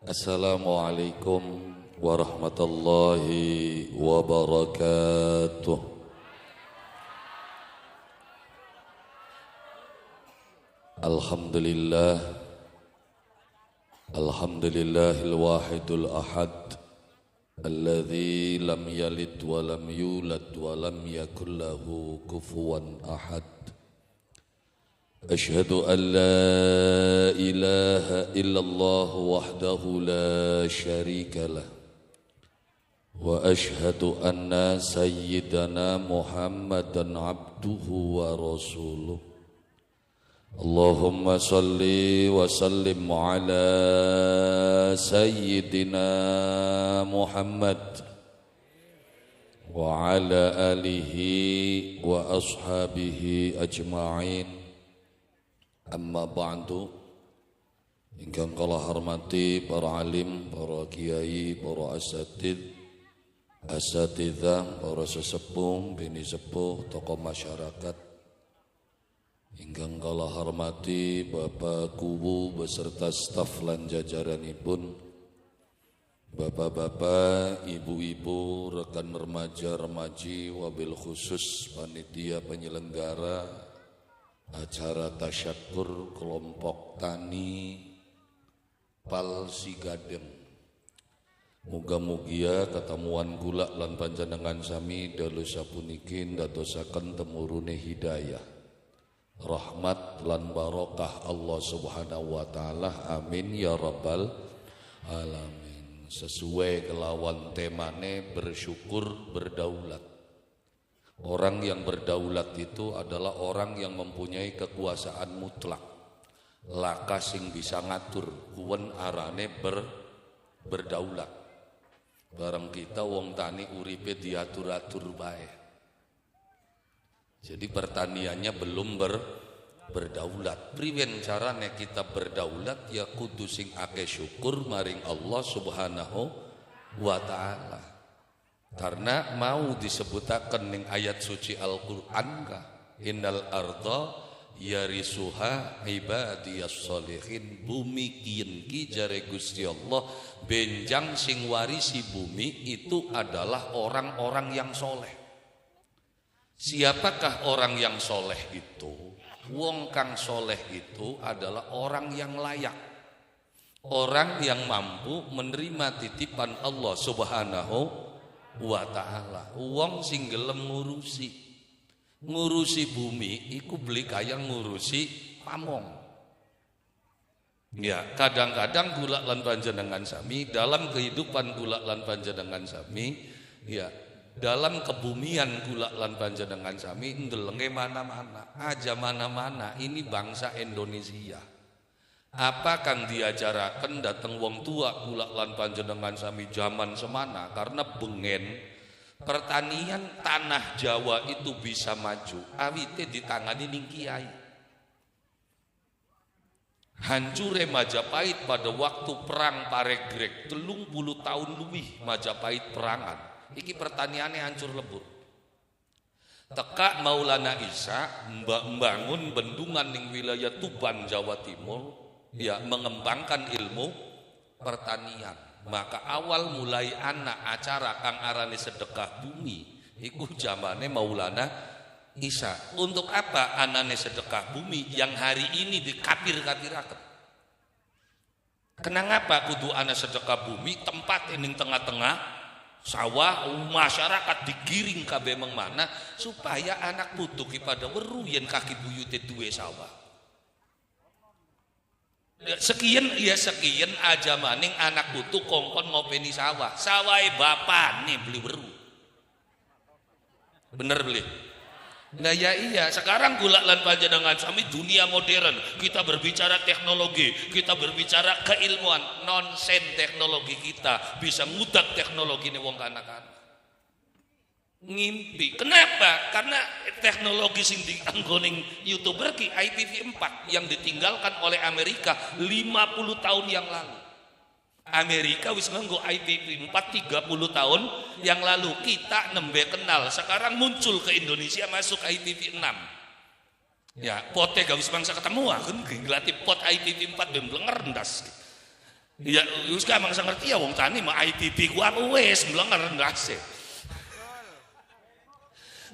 Assalamualaikum warahmatullahi wabarakatuh. Alhamdulillah, alhamdulillahil wahidul ahad, alladzi lam yalid wa lam yulad wa lam yakul lahu kufuwan ahad. أشهد أن لا إله إلا الله وحده لا شريك له وأشهد أن سيدنا محمدا عبده ورسوله اللهم صل وسلم على سيدنا محمد وعلى آله وأصحابه أجمعين. Amma ba'du, ingkang kala hormati para alim, para kiai, para asatidzah, para sesepuh, bini sepuh, tokoh masyarakat. Ingkang kala hormati Bapak Kuwu beserta staf lan jajaranipun, bapak-bapak, ibu-ibu, rekan remaja-remaji, wabil khusus panitia penyelenggara acara tasyakur kelompok tani Pal Sigadeng. Muga-mugia ketemuan kula lan panjenengan sami dalu sapunikin dadosaken temurune hidayah, rahmat lan barokah Allah Subhanahu wa taala. Amin ya rabbal alamin. Sesuai kelawan temane bersyukur berdaulat. Orang yang berdaulat itu adalah orang yang mempunyai kekuasaan mutlak. Laka sing bisa ngatur, kuwen arane berdaulat. Bareng kita wong tani uripe diatur-atur bae. Jadi pertaniannya belum berdaulat. Priwen carane kita berdaulat? Ya kudu sing akeh syukur maring Allah Subhanahu wa taala. Karena mau disebutaken ning ayat suci Al-Qur'an ka innal arda yarisuha ibadiyas sholihin. Bumi kiyen ki jare Gusti Allah benjang sing warisi bumi itu adalah orang-orang yang soleh. Siapakah orang yang soleh itu? Wong kang soleh itu adalah orang yang layak, orang yang mampu menerima titipan Allah Subhanahu wa ta'ala. Wong sing gelem ngurusi bumi iku beli kaya ngurusi pamong. Ya, kadang-kadang kula lan panjenengan sami dalam kehidupan kula lan panjenengan sami, ya, dalam kebumian kula lan panjenengan sami ndelenge mana-mana, aja mana-mana ini bangsa Indonesia. Apa kang diajaraken dateng wong tua kula lan panjenengan sami zaman semana karena bengen pertanian tanah Jawa itu bisa maju awite ditangani ning kiai. Hancure Majapahit pada waktu perang Paregreg 30 tahun lebih Majapahit perangan. Iki pertaniannya hancur lebur. Teka Maulana Isa membangun bendungan ning wilayah Tuban Jawa Timur. Ya, mengembangkan ilmu pertanian. Maka awal mulai anak acara kang arane sedekah bumi iku zamane Maulana Isa. Untuk apa anane sedekah bumi yang hari ini dikapir-kapiraken? Kenapa kudu ana sedekah bumi tempat ning tengah-tengah sawah, masyarakat digiring kabeh mengmana supaya anak putu ki pada weruh yen kaki buyute duwe sawah. Sekian aja maning anak putu kongkon ngopeni sawah. Sawai bapak nih beli weru. Bener beli. Nah ya iya, sekarang gula lan panjenengan sami dunia modern. Kita berbicara teknologi, kita berbicara keilmuan. Nonsen teknologi kita bisa ngudak teknologi nih wong anak-anak. Ngimpi. Kenapa? Karena teknologi sing dianggoning YouTuber ki IPv4 yang ditinggalkan oleh Amerika 50 tahun yang lalu. Amerika wis nganggo IPv4 30 tahun yang lalu. Kita nembe kenal. Sekarang muncul ke Indonesia masuk IPv6. Ya, pote gak wis bangsa ketemu kan ngelatih pot IPv4 ben blenger ndas. Ya wis gampang ngerti ya wong tani mah IPP ku apa wis mlenger ndase.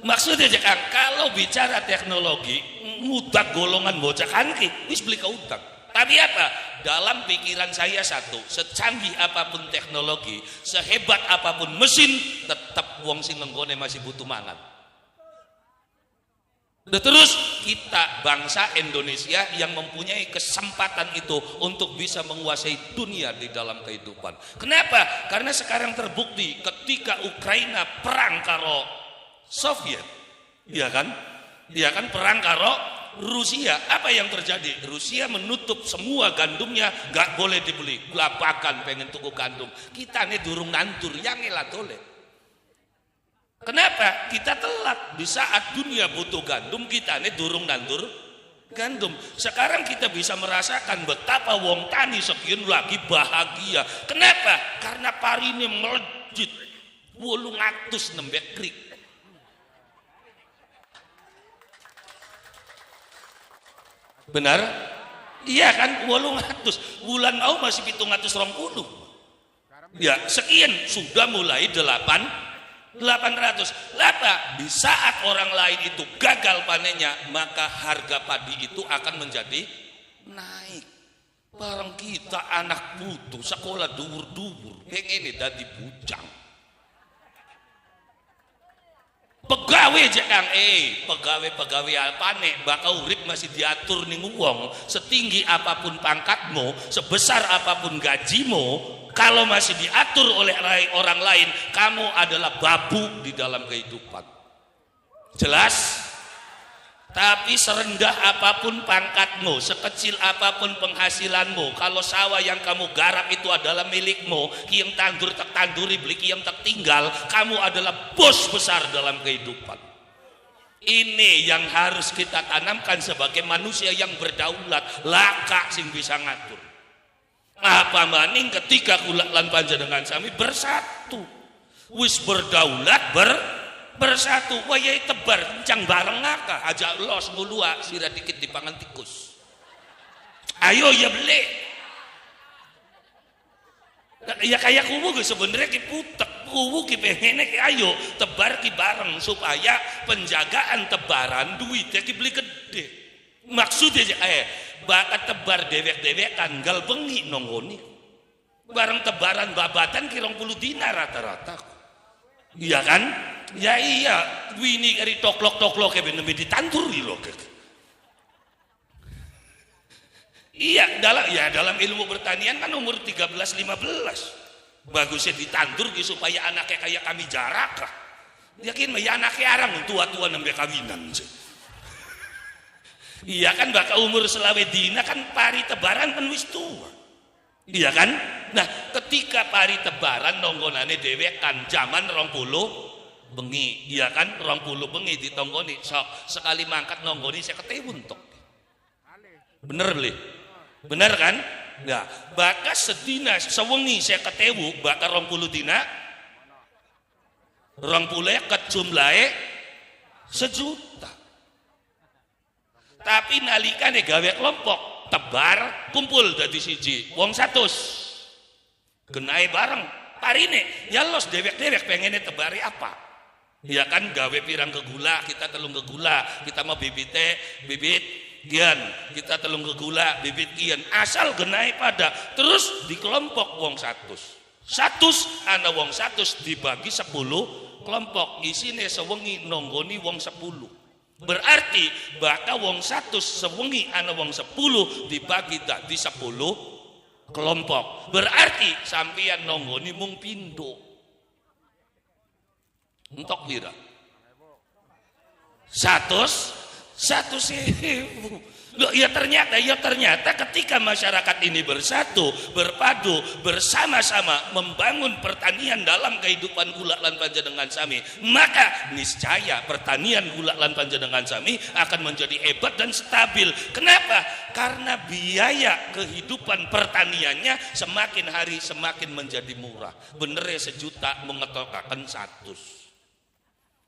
Maksudnya Kang, kalau bicara teknologi mudah golongan bocah kanki wis beli ke utang. Tapi apa? Dalam pikiran saya satu, secanggih apapun teknologi, sehebat apapun mesin, tetap wong sing nenggone masih butuh mangan. Terus kita bangsa Indonesia yang mempunyai kesempatan itu untuk bisa menguasai dunia di dalam kehidupan. Kenapa? Karena sekarang terbukti ketika Ukraina perang karo Soviet, ya kan perang karo Rusia, apa yang terjadi? Rusia menutup semua gandumnya, gak boleh dibeli. Lapakan pengen tuku gandum. Kita nih durung nantur, yang elah dole. Kenapa? Kita telat. Di saat dunia butuh gandum, kita nih durung nantur gandum. Sekarang kita bisa merasakan betapa wong tani sekian lagi bahagia. Kenapa? Karena parine melejit 800 nembek krik. Benar? Iya kan 800 bulan mau masih 720. Ya sekian sudah mulai 800. Lapa di saat orang lain itu gagal panennya, maka harga padi itu akan menjadi naik. Barang kita anak butuh sekolah dhuwur-dhuwur pengen dadi bujang. Pegawai Kang, pegawai apane bakal urip masih diatur ning wong, setinggi apapun pangkatmu, sebesar apapun gajimu, kalau masih diatur oleh orang lain, kamu adalah babu di dalam kehidupan. Jelas? Tapi serendah apapun pangkatmu, sekecil apapun penghasilanmu, kalau sawah yang kamu garap itu adalah milikmu, yang tandur tak tanduri beli, yang tak tinggal, kamu adalah bos besar dalam kehidupan. Ini yang harus kita tanamkan sebagai manusia yang berdaulat, laka sing bisa ngatur. Apa maning ketika kula lan panjenengan sami bersatu, wis berdaulat bersatu, wayai tebar kencang bareng ngaka aja los ngulua sira dikit dipangan tikus. Ayo ya beli. Ya kayak kubu ge sebenarnya ki putek, kubu ki pengen ayo tebar ki bareng supaya penjagaan tebaran duitnya ki beli gede. Maksudnya bakat tebar dewek-dewekan gal bengi nonggoni. Bareng tebaran babatan ki 20 dinar rata-rata. Iya kan? Ya iya, wini kari toklok-toklok kayak bener ditanturi loh. Iya, dalam ilmu pertanian kan umur 13-15. Bagusnya ditandur supaya anaknya kayak kami jarak lah. Yakin ya anaknya arang tua-tua nambah kawinan. Iya kan bakal umur selawe dina kan pari tebaran kan wis tua. Iya kan? Nah, ketika pari tebaran nonggonane dhewek kan zaman 20 bengi, iya kan 20 bengi ditonggoni sok sekali mangkat nonggoni 50.000 untuk. Bener beli? Bener kan? Nah, bakas sedina sewengi 50.000 bakal 20 dina 20 ket jumlahe 1 juta. Tapi nalikane gawe kelompok tebar kumpul dadi siji wong 100 genai bareng parine ya los dewek-dewek pengennya tebari apa ya kan gawe pirang ke gula kita telung ke gula kita mau bibit gian kita telung ke gula bibit gian asal genai pada terus di kelompok wong 100 ana wong 100 dibagi 10 kelompok isine sewengi nonggoni wong 10 berarti bakal wong 100 sewengi ana wong 10 dibagi di 10 kelompok berarti sampeyan nonggoni mung pindho entok pira 100.000 loh ya ternyata ketika masyarakat ini bersatu berpadu bersama-sama membangun pertanian dalam kehidupan kula lan panjenengan sami maka niscaya pertanian kula lan panjenengan sami akan menjadi hebat dan stabil. Kenapa? Karena biaya kehidupan pertaniannya semakin hari semakin menjadi murah. Bener ya 1 juta mengetokaken 100.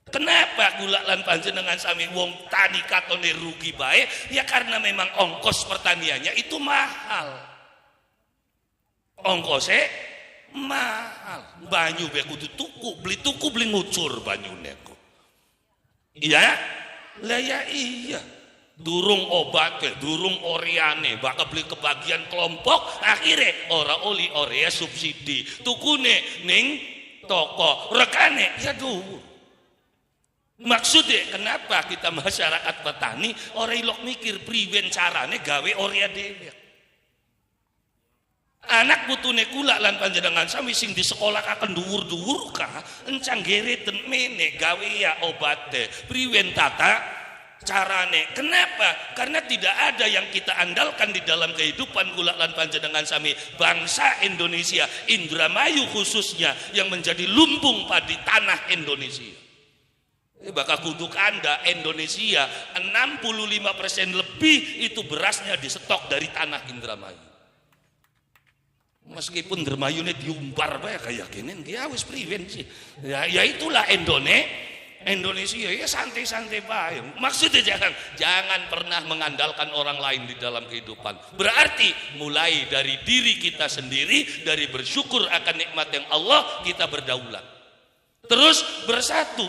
Kenapa gula lan panjenengan sami wong tani katone rugi bae? Ya karena memang ongkos pertaniannya itu mahal. ongkose mahal. Banyu be kudu tuku beli ngucur banyune kok. Iya? Lah ya iya. Durung obatnya, durung oriane, bakal beli kebagian kelompok, akhirnya ora oli orea subsidi, tukune ning toko, rekane ya dhuwur. Maksudnya kenapa kita masyarakat petani ora ilok mikir priwen carane gawe orea dhewe. Anak putune kula lan panjenengan sami sing di sekolah akan dhuwur-dhuwur kah encang gereten mene gawe ya obate priwen tata carane. Kenapa? Karena tidak ada yang kita andalkan di dalam kehidupan kula lan panjenengan sami bangsa Indonesia, Indramayu khususnya yang menjadi lumbung padi tanah Indonesia. Bakal kuduk Anda Indonesia 65% lebih itu berasnya di stok dari tanah Indramayu. Meskipun Indramayune diumbar bae kayak gini, dia wis priwen sih. Ya itulah Indonesia ya santai-santai bae. Maksudnya jangan pernah mengandalkan orang lain di dalam kehidupan. Berarti mulai dari diri kita sendiri, dari bersyukur akan nikmat yang Allah, kita berdaulat. Terus bersatu,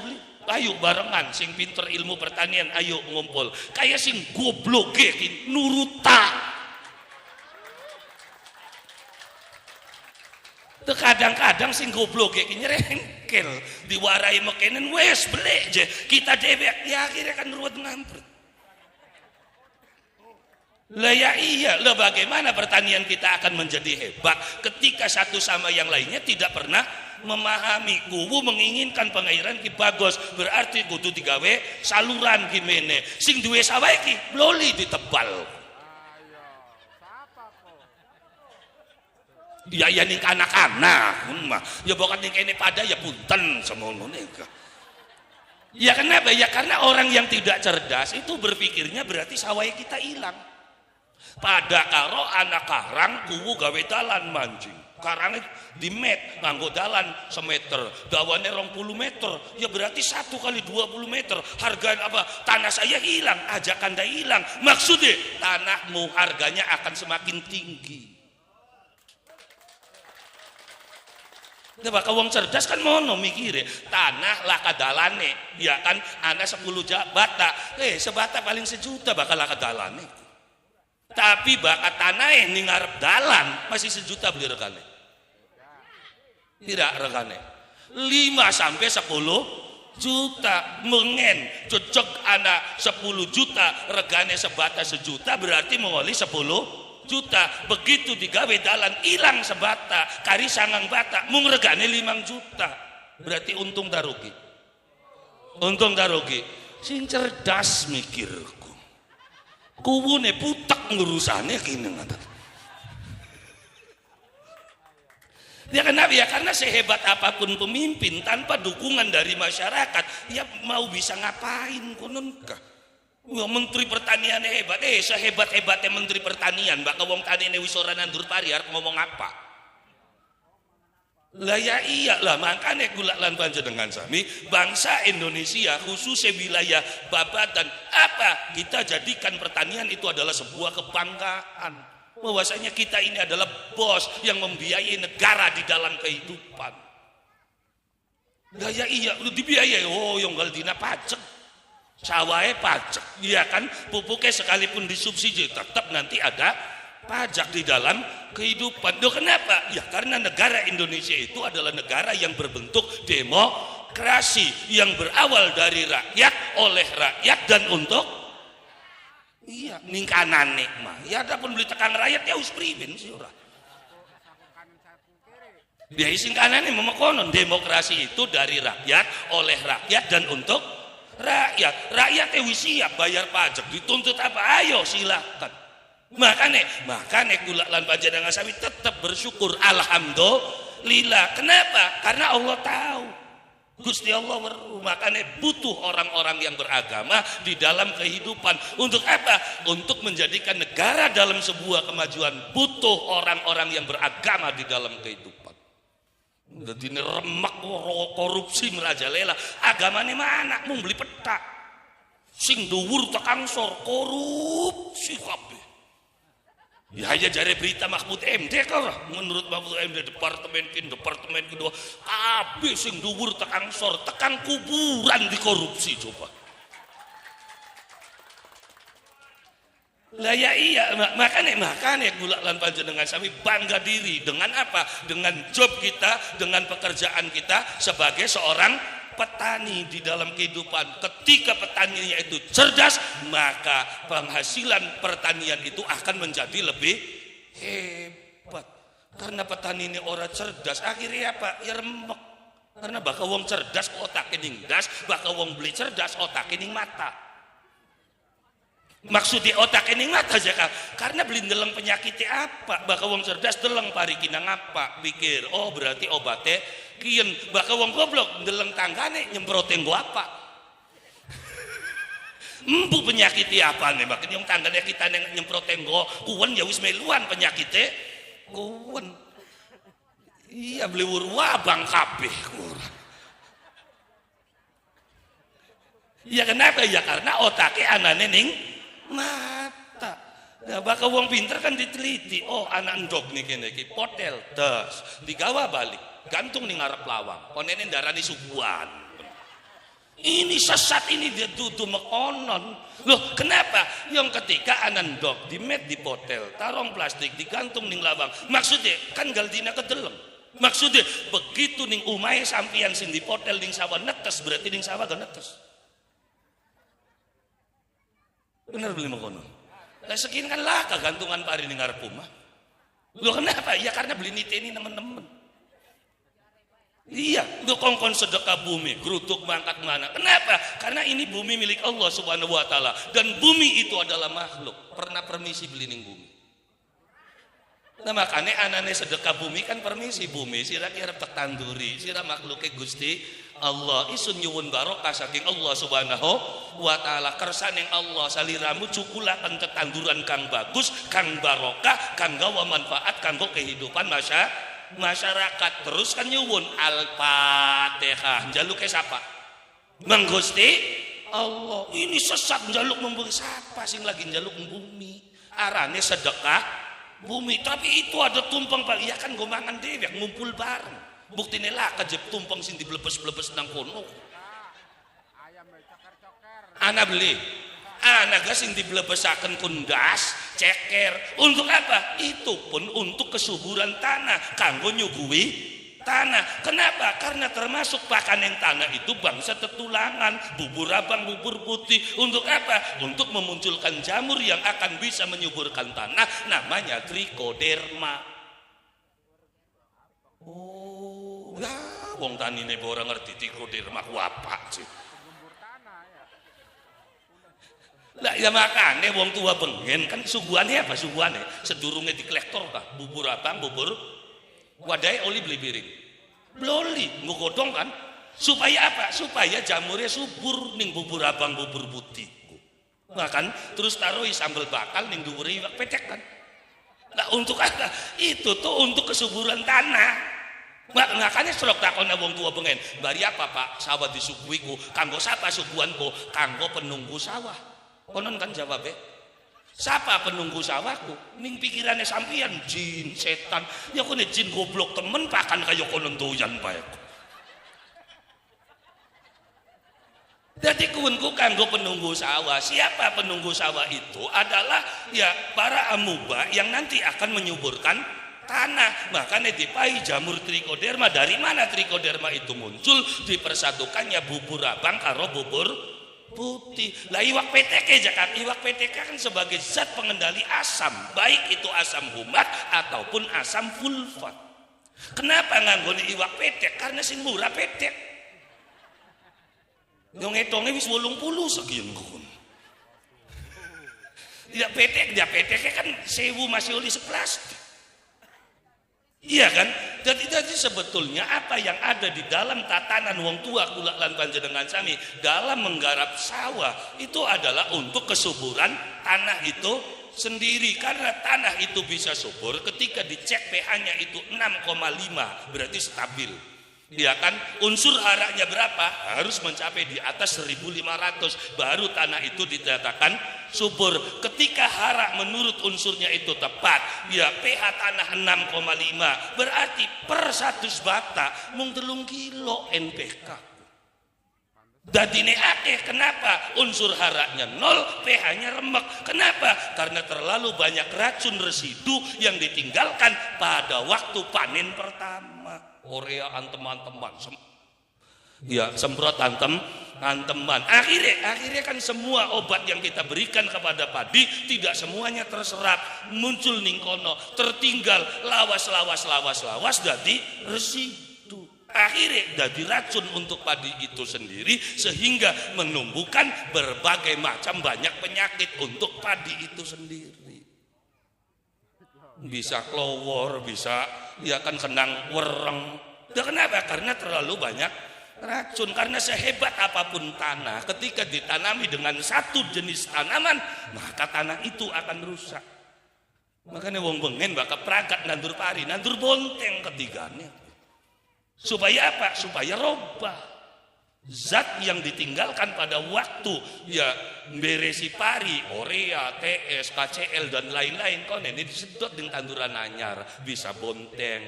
ayo barengan sing pinter ilmu pertanian ayo ngumpul. Kayak sing gobloge nuruta. Kadang-kadang sing goblok kayak nyerengkel diwarai mekenen wes beli je kita dewek ya akhirnya kan ruwet ngampret. Lah ya iya, lah bagaimana pertanian kita akan menjadi hebat ketika satu sama yang lainnya tidak pernah memahami. Kuwu menginginkan pengairan ki bagus, berarti kudu digawe saluran gimene. Sing duwe sawah iki loli ditebal. Ya ning anak-anak ya bukan ning kene pada ya punten semono nika. Ya kenapa? Ya karena orang yang tidak cerdas itu berpikirnya berarti sawah kita hilang. Pada karo anak karang kuwu gawe dalan mancing. Karangnya di met nganggo dalan semeter, dawane 20 meter. Ya berarti 1 kali 20 meter. Harga apa? Tanah saya hilang, ajak Anda hilang. Maksudnya tanahmu harganya akan semakin tinggi. Bakal wong cerdas kan mono mikire tanah lah kadalane ya kan ana 10 bata sebata paling 1 juta bakal lah kadalane tapi bakat tanah ning ngarep dalan masih 1 juta beli regane tidak regane 5 sampai 10 juta mengen cocok ana 10 juta regane sebata 1 juta berarti mengoli 10 juta begitu digawe dalan hilang sebata kari sangang bata mung regane 5 juta berarti untung tak rugi sing cerdas mikirku kuwune putek ngurusane kene ngoten ya kenapa ya karena sehebat apapun pemimpin tanpa dukungan dari masyarakat ya mau bisa ngapain kononkah. Wah, menteri pertanian hebat, sehebat-hebatnya menteri pertanian, bakal wong tani wis ora nandur pari arep ngomong apa? Lah ya iyalah makanya kula lan panjenengan sami bangsa Indonesia khususnya wilayah Babatan apa kita jadikan pertanian itu adalah sebuah kebanggaan. Bahwasanya kita ini adalah bos yang membiayai negara di dalam kehidupan. Lah ya iya dibiayai yang dina pajak. Sawahnya pajak, iya kan pupuknya sekalipun disubsidi tetap nanti ada pajak di dalam kehidupan. Loh kenapa? Ya karena negara Indonesia itu adalah negara yang berbentuk demokrasi yang berawal dari rakyat, oleh rakyat dan untuk iya ning kanane mah. Ya adapun beli tekan rakyat ya wis priben sih ora. Dia sing kanane memekonon demokrasi itu dari rakyat, oleh rakyat dan untuk rakyat wis siap bayar pajak dituntut apa ayo silakan makanya kula lan panjenengan sami tetap bersyukur alhamdulillah. Kenapa? Karena Allah tahu Gusti Allah weruh makanya butuh orang-orang yang beragama di dalam kehidupan untuk apa? Untuk menjadikan negara dalam sebuah kemajuan butuh orang-orang yang beragama di dalam kehidupan. Jadi remak korupsi merajalela agamane mana mung beli peta sing dhuwur tekan sor korupsi kabeh Ya hanya jari berita Mahfud MD kok. Menurut Mahfud MD departemen kedua habis sing dhuwur tekang sor, tekang kuburan dikorupsi coba. Lah ya iya, makanya kula lan panjenengan sami bangga diri dengan apa? Dengan job kita, dengan pekerjaan kita sebagai seorang petani di dalam kehidupan. Ketika petaninya itu cerdas, maka penghasilan pertanian itu akan menjadi lebih hebat. Karena petani ini orang cerdas, akhirnya apa? Ya remek. Karena bakal wong cerdas otaknya ning das, bakal wong beli cerdas otaknya ning mata. Maksudnya otak ini mata aja kan, karena beli deleng penyakitnya apa, bakal wong cerdas deleng parikina ngapa, pikir oh berarti obatnya kian, bakal wong goblok deleng tanggane nyemprotin gua apa, empu penyakitnya apa nih, makanya yang tanggane kita nyemprotin gua, kuwen ya wis meluan penyakitnya, kuwen, iya beli wabang kabeh kurang. Ya kenapa ya, karena otaknya anane ning mata. Nah, bakal wong pinter kan diteliti. Oh, anak ndog nih kene iki potel das digawa balik, gantung ning ngarep lawang. Konene darani suguhan. Ini sesat, ini dia dudu mekonon. Loh, kenapa? Yang ketika anak ndog dimet di potel, tarong plastik digantung ning lawang. Maksudnya kan galdina kedeleng. Maksudnya begitu ning umahe sampian sing dipotel ning sawah netes, berarti ning sawah gak netes. Benar beli mengkono. Lah sekian kan lah kegantungan pari ning ngarep omah. Lho kenapa? Ya karena beli niteni teman-teman. Iya, lu kongkon sedekah bumi, gerutuk mangkat mana. Kenapa? Karena ini bumi milik Allah Subhanahu wa taala dan bumi itu adalah makhluk. Pernah permisi beli ning bumi. Nah makanya anane sedekah bumi kan permisi bumi sira kira tek tanduri, sira makhluke Gusti Allah isun nyuwun barokah saking Allah Subhanahu wa taala. Kersaning Allah saliramu cukulaken tetanduran kang bagus, kang barokah, kang gawa manfaat kanggo kehidupan masyarakat. Terus kan nyuwun Al-Fatihah. Njaluke sapa? Mang Gusti Allah. Ini sesat njaluk memberi sapa sing lagi njaluk bumi. Arane sedekah bumi, tapi itu ada tumpeng Pak. Ya kan gomangan dhewe ngumpul bareng. Buktine lah kejep tumpeng sing diblebes-blebes nang kono. Ana beli. Ana gas sing diblebesaken kundas, ceker. Untuk apa? Itu pun untuk kesuburan tanah, kanggo nyuguhi tanah. Kenapa? Karena termasuk pakanen tanah itu bangsa tetulangan, bubur abang, bubur putih. Untuk apa? Untuk memunculkan jamur yang akan bisa menyuburkan tanah, namanya trichoderma. Oh, ya, wong tani ne ora ngerti trichoderma ku apa sih. Lah ya makane wong tua bengen kan suguhane apa suguhane? Sedurunge diklektor ta, bubur abang, bubur wadai oli beli piring. Bloli nggodong kan supaya apa? Supaya jamurnya subur ning bubur abang, bubur putih. Makan terus taruhi sambal bakal ning dhuwure iwak petek kan. Nah untuk apa? Itu tuh untuk kesuburan tanah. Makanya selok takon wong tua bengen, bari apa Pak? Sawah disuguhiku, kanggo sapa suguhanku? Kanggo penunggu sawah. Konon kan jawabnya, siapa penunggu sawahku? Ning pikirannya sampian jin, setan. Ya kone jin goblok temen pakan kaya konon doyan bae. Jadi kuwenku kanggo penunggu sawah. Siapa penunggu sawah itu? Adalah ya para amuba yang nanti akan menyuburkan tanah. Makanya dipai jamur trichoderma. Dari mana trichoderma itu muncul? Dipersatukannya bubur abang karo bubur putih. Lah iwak PTK Jakarta, iwak PTK kan sebagai zat pengendali asam, baik itu asam humat ataupun asam fulfat. Kenapa nganggone iwak PTK? Karena sing murah PTK. Yo ngetongnya wis 80 sekian kon. Ya PTK kan 1000 masih oli 11. Iya kan? Jadi sebetulnya apa yang ada di dalam tatanan wong tua kula lan panjenengan sami dalam menggarap sawah itu adalah untuk kesuburan tanah itu sendiri. Karena tanah itu bisa subur ketika dicek pH-nya itu 6,5 berarti stabil. Ya kan, unsur haraknya berapa? Harus mencapai di atas 1500 baru tanah itu dikatakan subur. Ketika harak menurut unsurnya itu tepat, ya pH tanah 6,5, berarti per 100 bata mung 3 kilo NPK. Dadine akeh. Kenapa? Unsur haraknya 0, pH-nya remek. Kenapa? Karena terlalu banyak racun residu yang ditinggalkan pada waktu panen pertama. Urea teman-teman, ya semprot teman. Akhirnya kan semua obat yang kita berikan kepada padi tidak semuanya terserap, muncul ningkono, tertinggal lawas dari residu. Akhirnya jadi racun untuk padi itu sendiri, sehingga menumbuhkan berbagai macam banyak penyakit untuk padi itu sendiri. Bisa kelowor, bisa ya kan kenang wereng. Ya kenapa? Karena terlalu banyak racun. Karena sehebat apapun tanah, ketika ditanami dengan satu jenis tanaman, maka tanah itu akan rusak. Makanya wong bengen bakal pragat nandur pari, nandur bonteng ketiganya. Supaya apa? Supaya robah. Zat yang ditinggalkan pada waktu ya beresi pari, urea, TS, KCL dan lain-lain kon ini disedot dengan tanduran anyar bisa bonteng.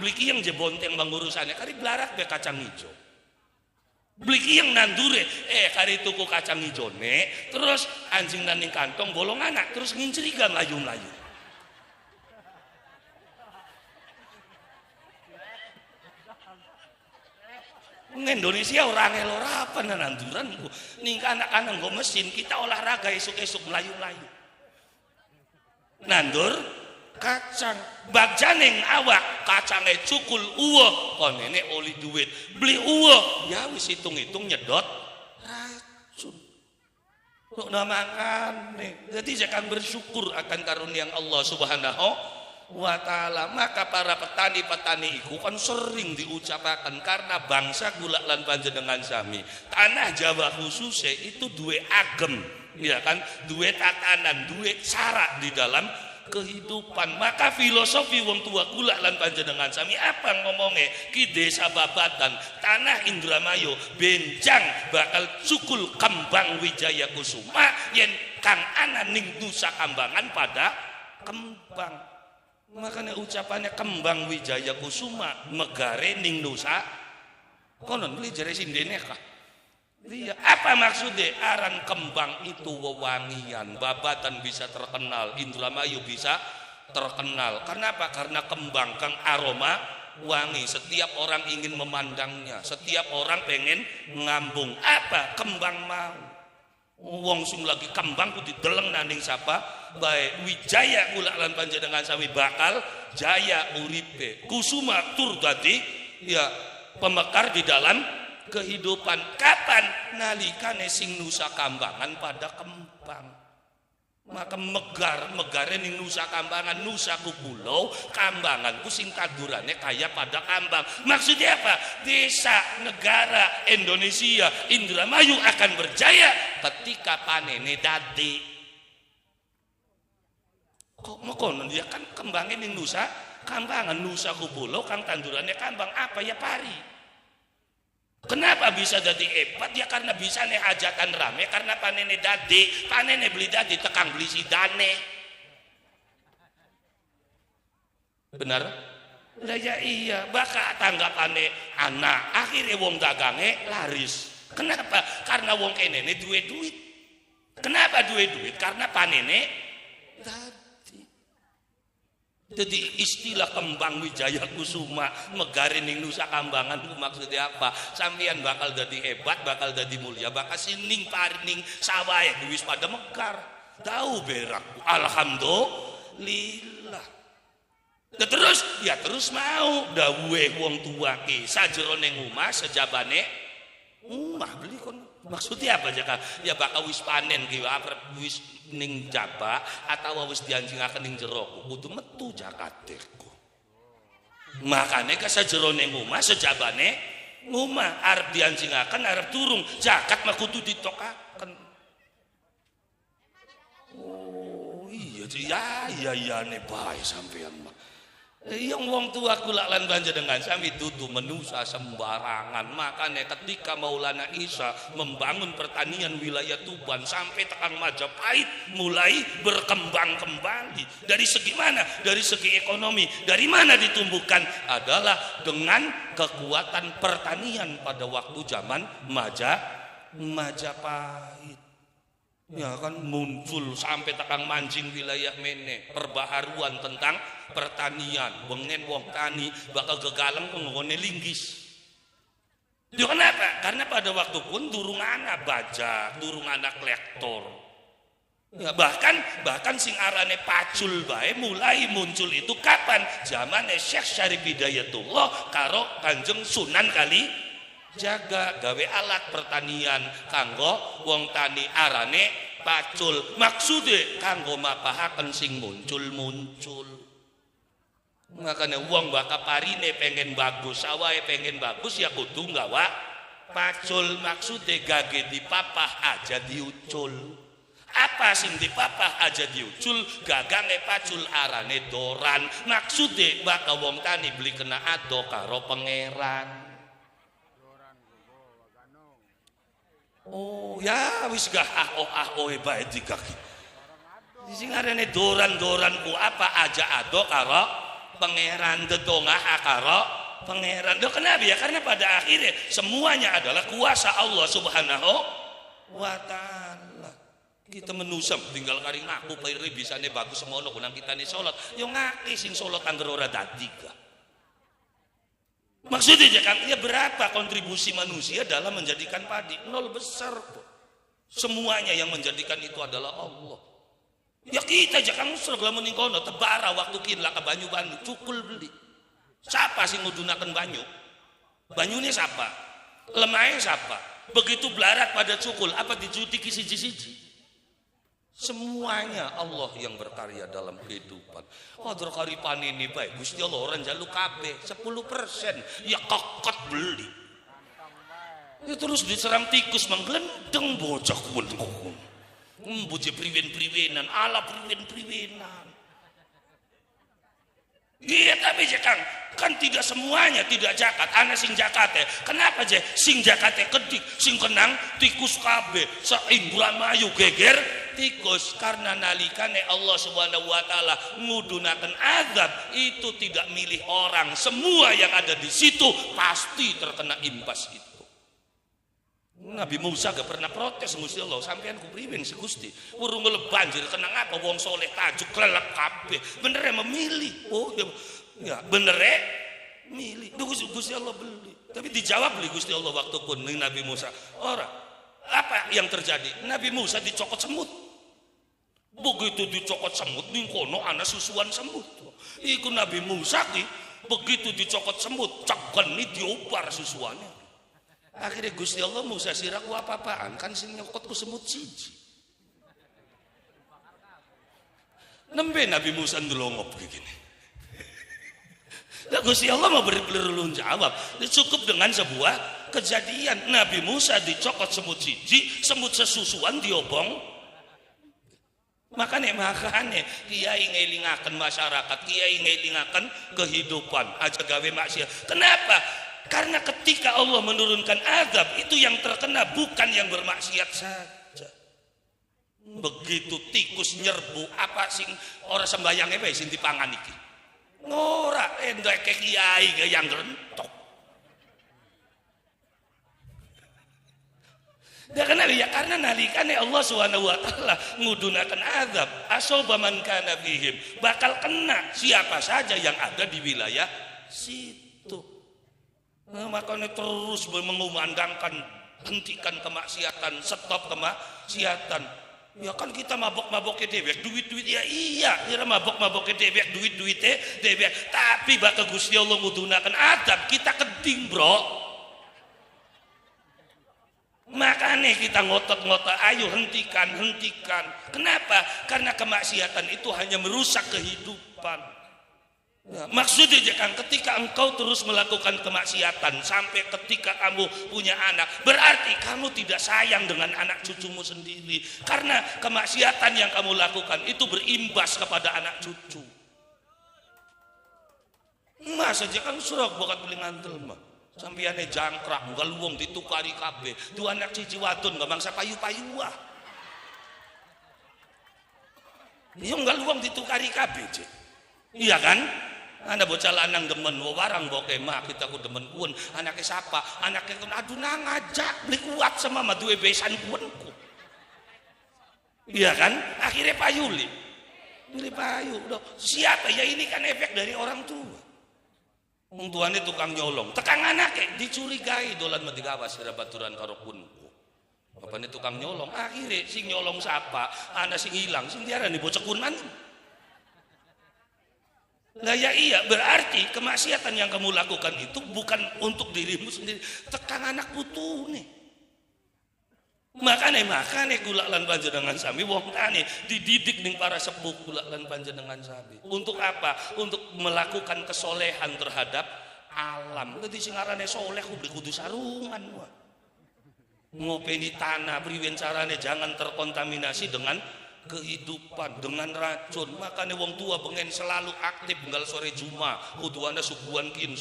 Beli yang je bonteng bangurusannya kari blarak be kacang hijau. Beli yang nandure kari tuku kacang hijau terus anjing naning kantong bolong anak terus ngincerigan layu-layu. Indonesia orang elora apa nanduran nih anak-anak gue mesin kita olahraga esuk-esuk melayu-layu nandur kacang bagjaneng awak kacangnya cukul uwo kon nenek oli duit beli uwo ya wis hitung-hitung nyedot racun makan jadi jangan bersyukur akan karunia yang Allah Subhanahu wa ta'ala. Maka para petani-petani itu kan sering diucapkan karena bangsa gula lan panjenengan sami tanah Jawa khususnya itu duwe agem ya kan, duwe tatanan, duwe cara di dalam kehidupan. Maka filosofi wong tua gula lan panjenengan sami apa ngomongnya ki desa Babatan tanah Indramayu benjang bakal cukul kembang Wijaya Kusuma yen kang ana ning Nusa Kambangan pada kembang. Makanya ucapannya kembang Wijaya Kusuma megare ning Nusa konon beli jare sindene kah dia apa maksudnya aran kembang itu wewangian Babatan bisa terkenal Indramayu bisa terkenal karena apa? Karena kembang kang aroma wangi setiap orang ingin memandangnya setiap orang pengen ngambung apa kembang mau wong sing lagi kembang ku dideleng nanding sapa baik Wijaya kula lan panjenengan sami bakal jaya uripe Kusuma tur dadi ya pemekar di dalam kehidupan. Kapan? Nalikane sing Nusa Kambangan pada kembang. Maka megare ning Nusa Kambangan, Nusa ku pulau, Kambangan ku sing tandurannya kaya pada kambang. Maksudnya apa? Desa, negara Indonesia, Indramayu akan berjaya ketika panene dadi. Kok konon dia kan kembangnya ning Nusa Kambangan, Nusa ku pulau kang tandurannya kambang apa ya pari. Kenapa bisa jadi hebat? Ya karena bisa nih hajatan rame karena panene dadi, panene beli dadi tekang beli sidane. Benar? Lah ya iya, baka tanggapane anak akhirnya wong dagange laris. Kenapa? Karena wong kenene duwe duit. Kenapa duwe duit? Karena panene dadi. Jadi istilah kembang Wijaya Kusuma megare ning Nusa Kambangan itu maksudnya apa? Sampeyan bakal jadi hebat, bakal jadi mulia, bakal sining parining sawahe wis pada mekar. Tahu berakku. Alhamdulillah. Terus ya terus mau dawuhe wong tua ki sajroning omah sejabane omah beli kon. Maksudnya apa jaka? Ya bakal wis panen ki wis ning jaba atau wis dianjingaken ning jero kudu metu jakateku. Makane ka sajerone omah sejabane omah arep dianjingaken arep turung zakat mah kudu ditokaken. Oh iya ya ne bae sampean mah. Yang wong tua kula lan panjenengan sami dudu menusa sembarangan. Makanya ketika Maulana Isa membangun pertanian wilayah Tuban sampai tekan Majapahit mulai berkembang kembali. Dari segi mana? Dari segi ekonomi. Dari mana ditumbuhkan? Adalah dengan kekuatan pertanian pada waktu zaman Majapahit. Ya kan muncul sampai tekan mancing wilayah mene perbaharuan tentang pertanian bengen wong tani bakal gegaleng penggone linggis. Yo kenapa? Karena pada waktu pun durung anak bajak, durung anak lektor. Ya, bahkan sing arane pacul bae mulai muncul itu kapan? Zaman Syekh Syarif Hidayatullah karo Kanjeng Sunan Kalijaga gawe alat pertanian kanggo wong tani arane pacul. Maksude kanggo mapahaken sing muncul. Makanya wong bakal parine pengen bagus, sawahe pengen bagus ya kudu nggawa pacul. Maksude gage dipapah aja diucul. Apa sing dipapah aja diucul? Gagange pacul arane doran. Maksude bakal wong tani beli kena ado karo pangeran. Oh ya wis gah bae dikaki. Sing arane doran-doran ku apa aja ado karo pangeran, dedongah karo pangeran. Lho kenapa ya? Karena pada akhirnya semuanya adalah kuasa Allah Subhanahu wa taala. Kita menusam tinggal kari ngaku pairi bisane bagus semono kunang kita nih salat. Yo ngaki sing salat angger ora dadi ka. Maksudnya kan ya berapa kontribusi manusia dalam menjadikan padi? Nol besar. Semuanya yang menjadikan itu adalah Allah. Ya kita jangan sergala meningkono tebara waktu kinla ke banyu cukul beli. Siapa sih ngudunakan banyu? Banyunya siapa? Lemahnya siapa? Begitu belarat pada cukul apa dijutiki siji-siji? Semuanya Allah yang berkarya dalam kehidupan. Qadar karipan ini baik Gusti Allah orang jaluk kabeh 10% ya kokot beli. Ya terus diserang tikus menggelendeng bocah kun. Bocah priwen-priwenan ala priwen-priwenan. Iya tapi Kang kan tidak semuanya tidak zakat. Ana sing zakate. Kenapa je sing zakate kedik sing kenang tikus kabeh saimbulan mayu geger tikus karena nalikane Allah Subhanahu wa taala ngudunaken azab itu tidak milih orang, semua yang ada di situ pasti terkena imbas itu. Nabi Musa gak pernah protes Gusti Allah, sampean ku priwen si Gusti urung ngeleb banjir kena ngapa wong soleh tajuk lelek kabeh bener memilih. Oh ya bener milih Gusti Allah beli, tapi dijawab beli Gusti Allah waktu pun Nabi Musa ora apa yang terjadi. Nabi Musa dicokot semut. Begitu dicokot semut ning kono ana susuan semut. Iku Nabi Musa ki begitu dicokot semut cekeni diobar susuannya. Akhirnya Gusti Allah Musa siraku apa-apaan kan sing nyokotku semut siji. Nembe Nabi Musa ndelongop begini. Lah Gusti Allah mau belum jawab. Cukup dengan sebuah kejadian Nabi Musa dicokot semut siji, semut sesusuan diobong. Makanya kiai ngelingaken masyarakat, kiai ngelingaken kehidupan aja gawe maksiat. Kenapa? Karena ketika Allah menurunkan azab itu yang terkena bukan yang bermaksiat saja. Begitu tikus nyerbu apa sing ora sembayangnya bae sing dipangan iki. Ora endeke kiai yang rentok. Ya karena nalikane Allah Subhanahu wa taala ngudunakan azab asoba man kana fihim bakal kena siapa saja yang ada di wilayah situ. Makanya terus mengumandangkan hentikan kemaksiatan, stop kemaksiatan. Ya kan kita mabok-maboknya dewek duit-duit ya iya, kira mabok-maboknya dewek duit-duitnya dewek. Tapi bakal Gusti Allah ngudunakan azab kita keding, Bro. Makanya kita ngotot-ngotot ayo hentikan. Kenapa? Karena kemaksiatan itu hanya merusak kehidupan. Ya, maksudnya kan ketika engkau terus melakukan kemaksiatan sampai ketika kamu punya anak, berarti kamu tidak sayang dengan anak cucumu sendiri. Karena kemaksiatan yang kamu lakukan itu berimbas kepada anak cucu. Mas aja kan surok bakat beli ngantel mah. Sampiane jangkrak, nggal wong ditukari kabeh. Tu anak cici wadon gak bangsa payu-payu wah. Iya nggal wong ditukari kabeh, Cik. Iya kan? Anda bocah lanang demen warang boke mak kita ku demen kuon anaknya siapa? Anaknya kan aduh nang ngajak beli kuat sama madu besan kuonku. Iya kan? Akhirnya payuli. Beli payu. Loh, siapa? Ya ini kan efek dari orang tua. Wong tuane tukang nyolong. Tekang anake dicurigai dolan medigawas sira baturan karo kunku. Bapane tukang nyolong. Akhirnya sing nyolong siapa? Anak sing hilang sing diarani bocah kunan. Nah ya iya, berarti kemaksiatan yang kamu lakukan itu bukan untuk dirimu sendiri, tekan anak putu nih. Makanya gula lan panjenengan sami wong tani dididik ning para sepuh gula lan panjenengan sami. Untuk apa? Untuk melakukan kesolehan terhadap alam. Dadi sing arane soleh kudu sarungan wae. Ngopeni tanah priwen carane jangan terkontaminasi dengan kehidupan dengan racun. Makanya wong tua pengen selalu aktif nggal sore Juma kudu ana suguhan kin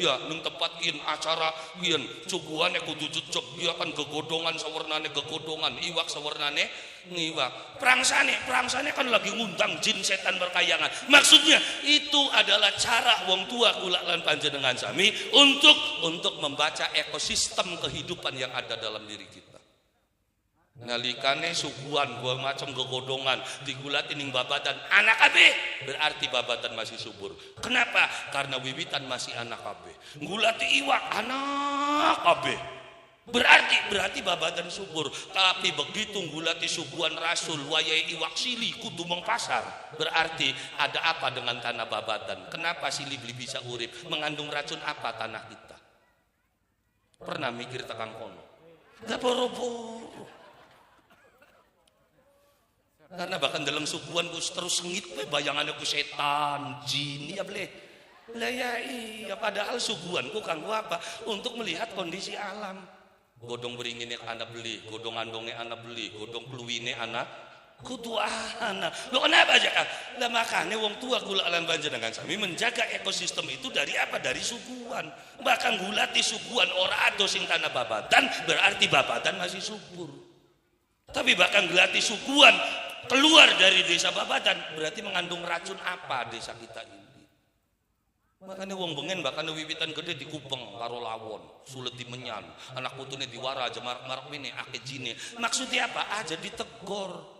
ya ning tempat kin acara kin suguhane kudu cocok ya kan gegodongan sawarnane gegodongan iwak sawarnane ngiwak prangsane kan lagi ngundang jin setan berkayangan. Maksudnya itu adalah cara wong tua kula lan panjenengan sami untuk membaca ekosistem kehidupan yang ada dalam diri kita. Nalikane suguhan gua macam gegodongan digulati ning babatan anak kabeh berarti babatan masih subur. Kenapa? Karena wiwitan masih anak kabeh. Ngulati iwak anak kabeh berarti babatan subur. Tapi begitu ngulati suguhan rasul wayai iwak sili kudu meng pasar berarti ada apa dengan tanah babatan? Kenapa sili beli bisa urip? Mengandung racun apa tanah kita? Pernah mikir tekan kono? Gak boro-boro. Karena bahkan dalam suguhan ku terus sengit bayangannya ku setan, jin ya boleh. Lah ya iya padahal suguhan ku kanggo apa? Untuk melihat kondisi alam. Godong beringine anak beli, godong andonge anak beli, godong kluwine anak kudu anak. Lo kenapa aja kan? Lah makanya wong tua kula lan panjenengan sami menjaga ekosistem itu dari apa? Dari suguhan. Bahkan gulati suguhan ora ado sing tanah babatan berarti babatan masih subur. Tapi bahkan gelati suguhan keluar dari desa babatan berarti mengandung racun apa desa kita ini. Makanya wong bengen bahkan wiwitan gede di Kupeng karo lawon sulit dimenyan anak putune diwara aja marak-marak mene ake jine. Maksudnya apa? Aja ditegor.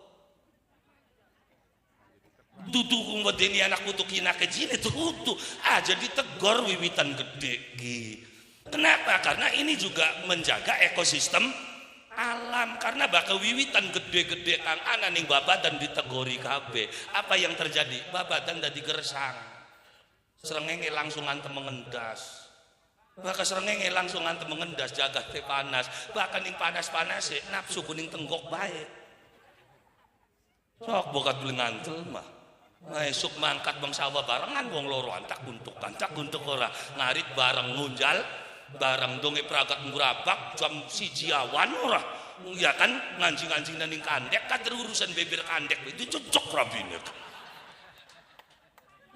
Dudu ngwedeni anak putu kina ke jine tutu aja ditegor wiwitan gede. Kenapa? Karena ini juga menjaga ekosistem alam. Karena bakal wiwitan gede-gede kang ana ning babatan ditegori kabeh. Apa yang terjadi? Babatan dadi gersang. Srengenge langsung antem mengendas. Maka srengenge langsung antem mengendas jagat teh panas. Bahkan ning panas-panase nafsu kuning tenggok bae. Sok bokat beli ngantel mah. Esuk mangkat bangsa barengan wong loro antak untuk ora ngarit bareng ngunjal barang donge pragat ngurabak jam 1 awan ora ya kan ngancing-ngancing ning kandek kan urusan beber kandek itu cocok rabine.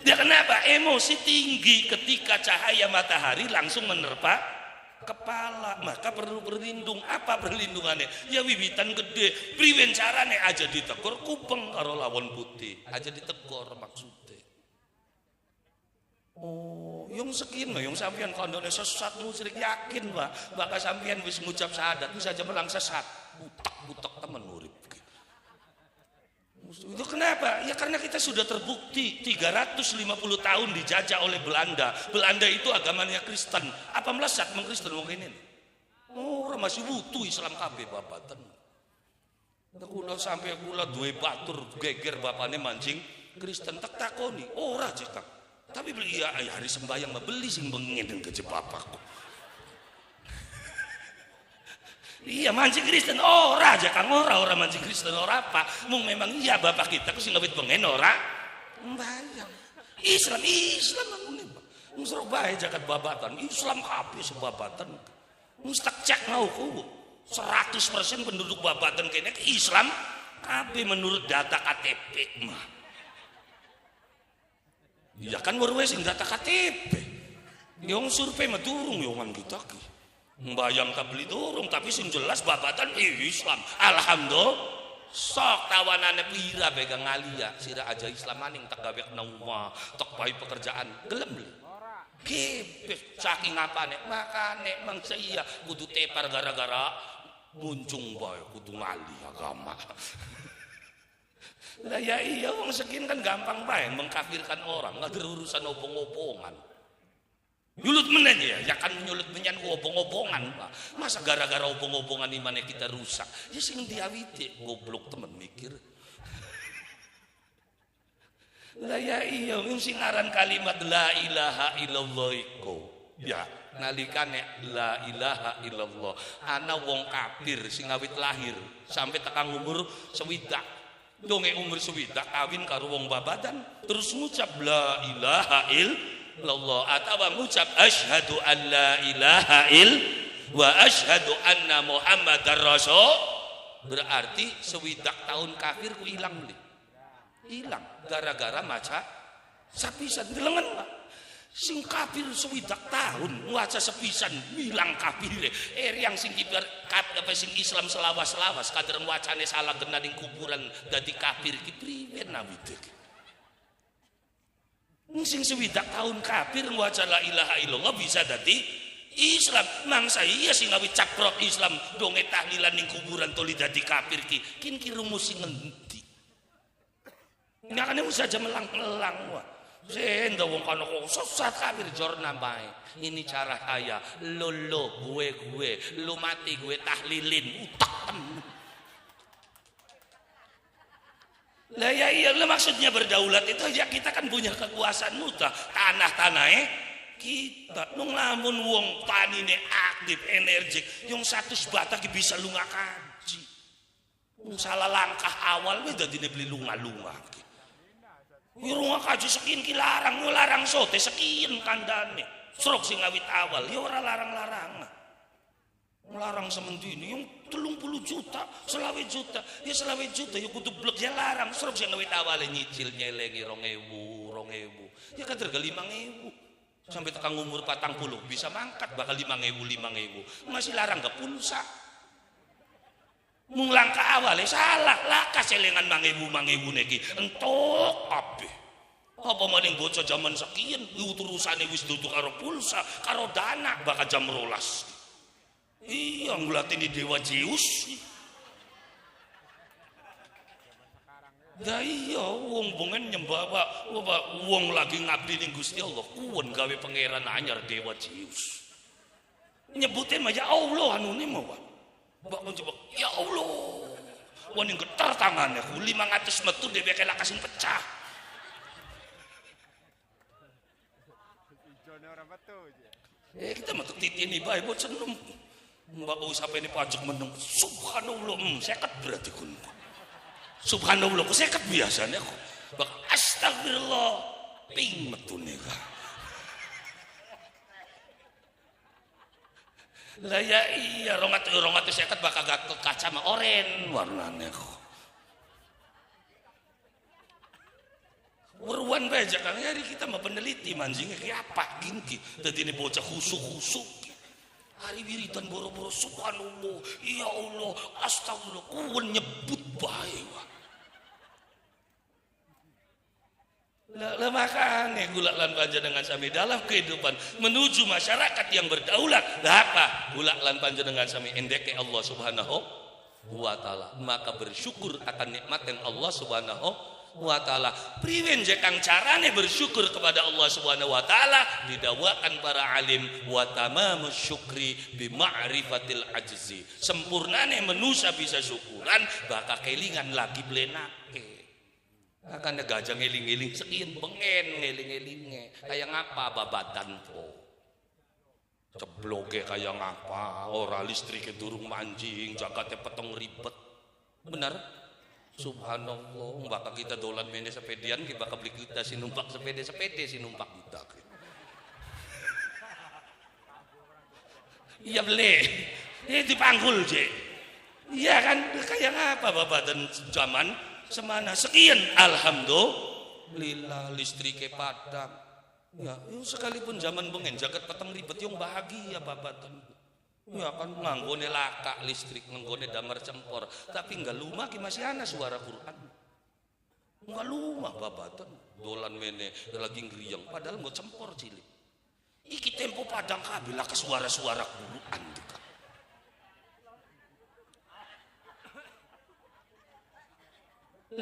Dia kenapa? Emosi tinggi ketika cahaya matahari langsung menerpa kepala, maka perlu berlindung. Apa perlindungannya? Ya wiwitan gede priwen carane aja ditegor kupeng karo lawon putih aja ditegor maksudnya. Oh, yung sekin mah, yung sampean kandone sesat musyrik yakin Pak. Bakal sampean wis ngucap syahadat wis aja melang sesat. Butak temen urip. Itu kenapa? Ya karena kita sudah terbukti 350 tahun dijajah oleh Belanda. Belanda itu agamanya Kristen. Apa melesat mengkristen mungkin ini? Oh, masih butuh Islam kabeh babatan. Kula sampai kula duwe batur geger bapane mancing Kristen tak takoni. Ora cekak. Tapi beli ya hari sembahyang mah beli sing bengen dan kejebapakku. Iya mancing Kristen ora aja kang ora mancing Kristen ora apa. Mung memang iya bapak kita ku sing ngawit bengen ora mbayang. Islam ngene Pak. Mung Surabaya jagat babatan, Islam kabeh sebabatan. Mustak cek ngauku 100% penduduk babatan kene Islam kabeh menurut data KTP mah. iya kan weruwe sing data KTP yang survei mah durung yang kita ki mbayang beli durung tapi sing jelas babatan Islam alhamdulillah sok tawanane pira begang ngalia sira aja Islam maning tak gawe nang omah tak bae pekerjaan gelem beli kepes saking apane makane mangsa iya kudu tepar gara-gara muncung bae kudu ngali agama. Lah ya iya wong sekin kan gampang bae mengkafirkan orang nggak ada urusan obong-obongan. Nyulut menen ya kan nyulut menyan obong-obongan masa gara-gara obong-obongan imane kita rusak ya sing diawiti goblok temen mikir. Lah ya iya sing aran kalimat la ilaha illallah iku ya nalikane la ilaha illallah ana wong kafir sing awit lahir sampai tekan umur swidak donge umur swidak kawin karo wong babadan terus ngucap la ilaha illallah atau ngucap asyhadu an la ilaha wa asyhadu anna muhammadar rasul berarti swidak tahun kafir ku ilang beli hilang gara-gara maca sapisan delengen Pak sing kafir swidak tahun maca sepisan bilang kafir yang sing kibar apa sing Islam selawas-lawas kadang wacane salah kena ning kuburan dadi kafir ki priwe nawite sing swidak tahun kafir maca la ilaha illallah bisa dadi Islam mangsa iya sing ngawi caprok Islam donge tahlilan ning kuburan toli dadi kafir ki kin ki rumus sing ngendi nyakane saja melang-melang wah sendo wong kono kok sesat kafir jor nambahe ini cara saya lo gue lu mati gue tahlilin utak temen lah ya iya maksudnya berdaulat itu ya kita kan punya kekuasaan mutlak tanah-tanah kita nung lamun wong tanine aktif energik yang 100 bata bisa lunga kaji salah langkah awal wis dadine beli lunga-lunga Wirunga kaji sekian ki larang, larang sote sekian kandane. Serok sing awit awal, ya ora larang-larang. Larang sementini yang 30 juta, 20 juta, ya 20 juta, ya kudu blek ya larang. Serok sing awit awal nyicil nyelengi 2.000. Ya kadar 5.000. Sampai tekan umur 40 bisa mangkat bakal 5.000. Masih larang gak pulsa. Mung langkah awalnya salah lakas selengan 5.000 niki entuk kabeh apa maning bocah zaman sekian uturusane wis dudu karo pulsa karo dana bakal jam 12 iya nglatini dewa Zeus dah iya wong bongen nyembah wong lagi ngabdi ning Gusti Allah kuwen gawe pangeran anyar dewa Zeus nyebute mah ya Allah anune mah Mbak mencoba, ya Allah, waning getar tangannya, 500 metu dia kayak lakasin pecah. Kita metu titi ini baik buat seneng. Mbak sampai ini pajak meneng, subhanallah, seket berarti kun. Subhanallah, ku seket biasanya ku. Bak astagfirullah, ping metu nih kak. Lah ya iya rongat seket bakal gak kaca sama oren warnanya kok. Weruan bae kan hari kita mah peneliti manjingnya kayak apa gini. Dadi ini bocah khusuk-khusuk. Hari wiridan boro-boro subhanallah, ya Allah, astagfirullah, kuwen nyebut bae wah. Lah makanya gula lan panjenengan sami dalam kehidupan menuju masyarakat yang berdaulat. Lah apa? Gula lan panjenengan sami endeke Allah Subhanahu wa taala. Maka bersyukur akan nikmat yang Allah Subhanahu wa taala. Priwen je kang carane bersyukur kepada Allah Subhanahu wa taala didawakan para alim wa tamamus syukri bi ma'rifatil ajzi. Sempurnane manusia bisa syukuran bakal kelingan lagi blenake. Akan gajah ngeling-ngeling sekian bengen ngeling-ngelingnya kayak ngapa babadan po cebloke kayak ngapa ora listriknya durung manjing jakatnya petong ribet benar subhanallah bakal kita dolan mene sepedian kita bakal beli kita si numpak sepede si numpak kita iya beli ini dipanggul je iya kan kayak ngapa babadan zaman semana sekian alhamdulillah lila listrike padang. Ya, sekalipun zaman bengen jagat peteng ribet yang bahagia babatan. Ya kan nganggone laka listrik, nganggone damar cempor, tapi enggak lumah ki masih ana suara Quran. Enggak lumah babatan. Dolan mene lagi ngriyeng padahal nggak cempor cilik. Iki tempo padang kabeh lah ke suara-suara Quran.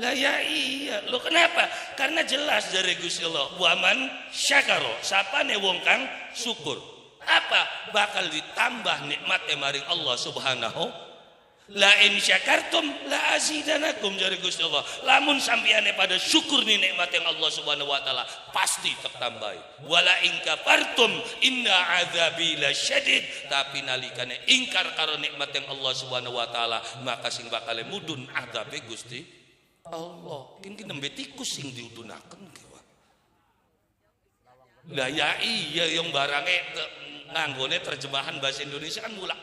Lah ya iya, lo kenapa? Karena jelas dari Gusti Allah, waman syakaro, sapane wong kang syukur. Apa? Bakal ditambah nikmat maring Allah Subhanahu. La in syakartum la azidanakum dari Gusti Allah. Lamun sampeyan pada syukur nih nikmat yang Allah Subhanahu wa taala, pasti tertambahi. Wala in kafartum inna adzabi lasyadid. Tapi nalikane ingkar karo nikmat yang Allah Subhanahu wa taala, maka sing bakal mudun adzabe Gusti Allah. Kini nembe tikus sing diudunaken kiwa. Lah ya iya yang barangnya nganggone terjemahan bahasa Indonesia kan mulak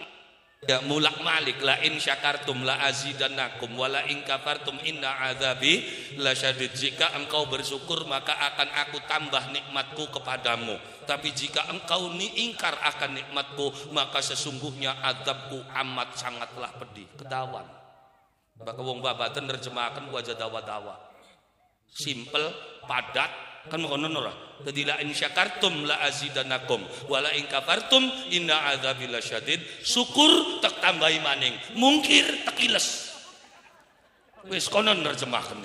malik. La in syakartum la azidannakum wala in kafartum inna azabi lasyadid. Jika engkau bersyukur maka akan aku tambah nikmatku kepadamu, tapi jika engkau ingkar akan nikmatku maka sesungguhnya azabku amat sangatlah pedih. Ketawan maka wong babatan nerjemahkan wajah dawa-dawa simple padat kan ngono ora. Dadi la in syakartum la azidanakum wala in kafartum inna adzabi lasyadid. Syukur tak tambahi maning, mungkir tak iles. Wis kono nerjemahkan.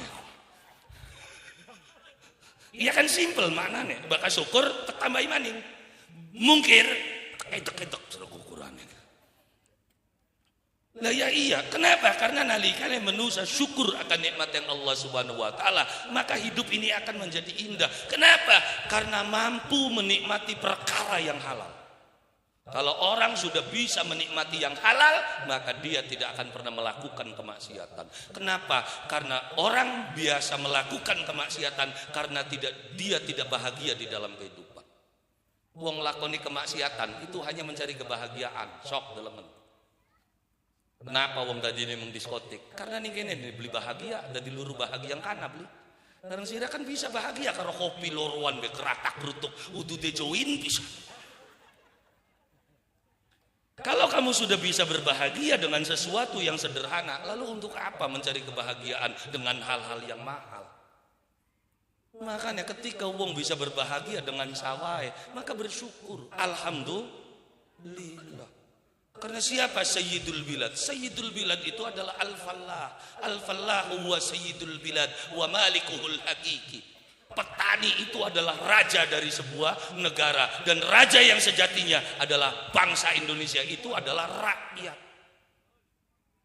Iya kan simple maknane. Bakal syukur tak tambahi maning, mungkir tak edek-edek cara ukurannya. Lah ya iya, kenapa? Karena nalikane manusia syukur akan nikmat yang Allah Subhanahu wa taala, maka hidup ini akan menjadi indah. Kenapa? Karena mampu menikmati perkara yang halal. Kalau orang sudah bisa menikmati yang halal, maka dia tidak akan pernah melakukan kemaksiatan. Kenapa? Karena orang biasa melakukan kemaksiatan karena dia tidak bahagia di dalam kehidupan. Wong lakoni kemaksiatan itu hanya mencari kebahagiaan, sok dalemen. Kenapa wong tadi ini mengdiskotik? Karena nih kene beli bahagia, dari luruh bahagia yang kana beli. Karena sira kan bisa bahagia karo kopi loruan be keratak rutuk udude join bisa. Kalau kamu sudah bisa berbahagia dengan sesuatu yang sederhana, lalu untuk apa mencari kebahagiaan dengan hal-hal yang mahal? Makanya ketika wong bisa berbahagia dengan sawai, maka bersyukur. Alhamdulillah. Karena siapa Sayyidul Bilad? Sayyidul Bilad itu adalah Al-Fallah. Al-Fallah huwa Sayyidul Bilad wa malikuhul hakiki. Petani itu adalah raja dari sebuah negara, dan raja yang sejatinya adalah bangsa Indonesia, itu adalah rakyat.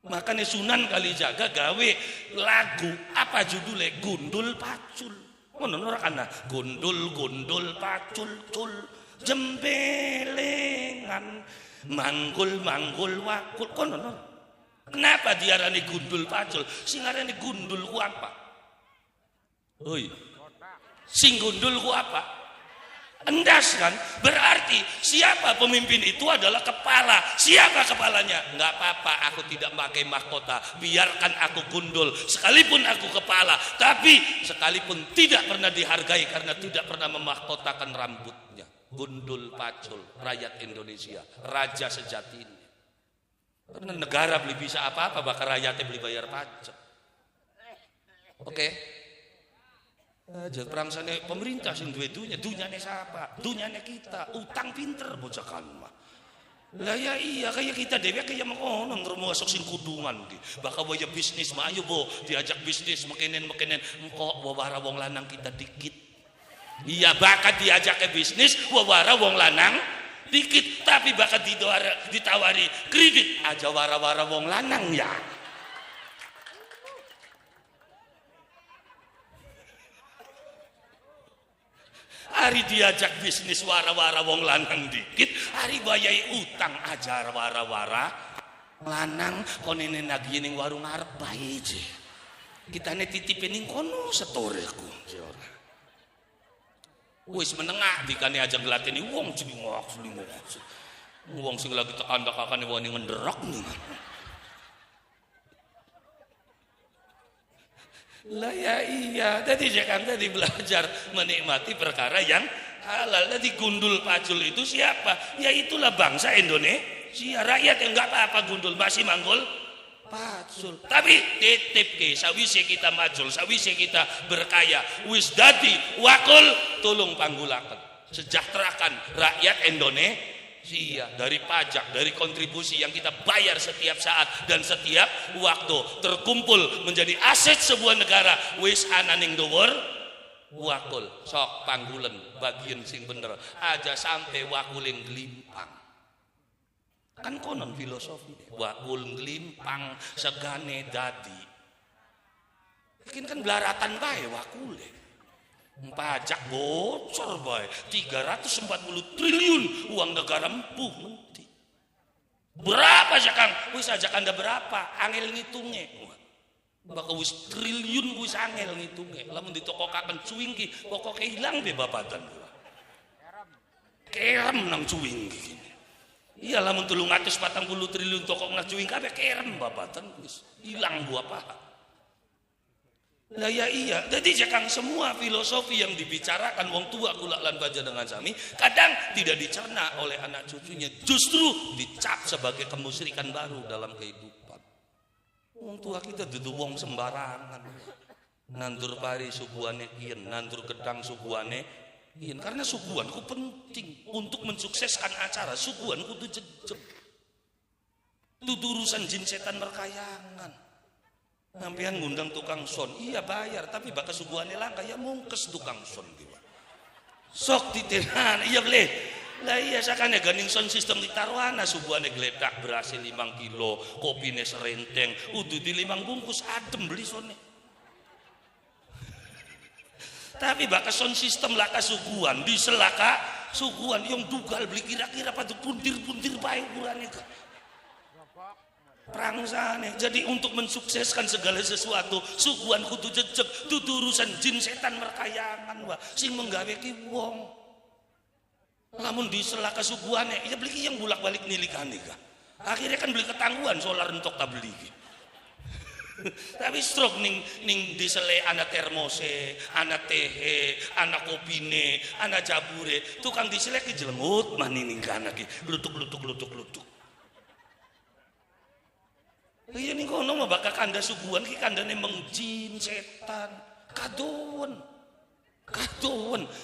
Makanya Sunan Kalijaga gawe lagu apa judulnya? Gundul Pacul. Ngono ora kana? Gundul gundul pacul cul jembelengan manggul manggul wakul kono. Kenapa diarani gundul pacul? Sing arane gundul ku apa? Oi. Sing gundul ku apa? Endas kan? Berarti siapa pemimpin itu adalah kepala. Siapa kepalanya? Enggak apa-apa, aku tidak pakai mahkota. Biarkan aku gundul, sekalipun aku kepala. Tapi sekalipun tidak pernah dihargai karena tidak pernah memahkotakan rambutnya. Gundul pacul, rakyat Indonesia, raja sejatinya. Karena negara beli bisa apa-apa, bahkan rakyatnya beli bayar pajak. Oke. Jadi perangsane pemerintah sing duwe dunyane siapa? Dunyane kita, utang pinter bocah kan mah. Lah ya iya kayak kita dhewe kayak mengkono ngrumu masuk sing kudungan ki. Bakal waya bisnis mah ayo bo diajak bisnis mekenen engko wawara wong lanang kita dikit. Iya bakal diajak ke bisnis wawara wong lanang dikit, tapi bakal ditawari kredit aja wara-wara wong lanang ya. Hari diajak bisnis wara-wara wong lanang dikit, hari bayai utang ajar wara-wara lanang konene nagih ning warung arep bae je. Kitane titipin ning kono setoreku. Wis menengah dikane aja nglateni wong celingok. Wong sing lagi tekandak-akane wani ngenderak nih. Lah ya iya, tadi Jekang tadi belajar menikmati perkara yang halal. Tadi gundul pacul itu siapa? Ya itulah bangsa Indonesia. Rakyat yang enggak apa-apa gundul masih manggul pacul. Tapi titip ke sawise kita majul, sawise kita berkaya, wis dadi wakul tulung panggulaken. Sejahterakan rakyat Indonesia dari pajak, dari kontribusi yang kita bayar setiap saat dan setiap waktu terkumpul menjadi aset sebuah negara. Wis ananing dhuwur wakul sok panggulen bagian sing bener aja sampai wakuling glimpang. Kan konon filosofi wakul glimpang segane dadi. Mungkin kan belaratan bae wakule. Pajak bocor bae 340 triliun uang negara empuh nanti. Berapa Kang? Wis aja Anda berapa? Angel ngitungnya. Bakal wis triliun wis angel ngitungnya. Lamun ditokokaken cuing ki pokoke ilang be babatan. Kerem nang cuing ki. Iya lamun 340 triliun tokok nang cuing kabeh kerem babatan wis ilang gua apa. Lah ya iya, jadi Kang semua filosofi yang dibicarakan wong tua kula lan panjenengan sami kadang tidak dicerna oleh anak cucunya, justru dicap sebagai kemusyrikan baru dalam kehidupan. Wong tua kita dudu wong sembarangan. Nandur pari suguhane kian, nandur gedang suguhane kian, karena suguhan ku penting untuk mensukseskan acara. Suguhan kudu jejeg. Dudu urusan jin setan merkayangan. Sampean ngundang tukang son, iya bayar, tapi bakal suguhannya langka ya mungkes tukang son juga. Sok ditenan, iya boleh. Lah iya sakane ganing son sistem ditaruhana suguhannya geledak berhasil 5 kilo, kopine serenteng, udah di 5 bungkus adem beli sonnya. Tapi bakal son sistem laka suguhan, di selaka suguhan yang dugal beli kira-kira pada puntir-puntir baik ukurannya ke. Prangsane. Jadi untuk mensukseskan segala sesuatu suguhan kudu jejeg, dudu urusan jin setan merkayangan wah sing menggawe ki wong. Lamun diselaka suguhane ya beli yang bolak-balik nilikane kah. Akhirnya kan beli ketangguhan solar entok tak beli ki. Tapi stroke ning disele ana termose, ana tehe, ana kopine, ana jabure, tukang disele ki jelengut manining kana ki, lutuk. Iya nih kono mah bakal kanda suguhan ki kandane mengjin setan kadowen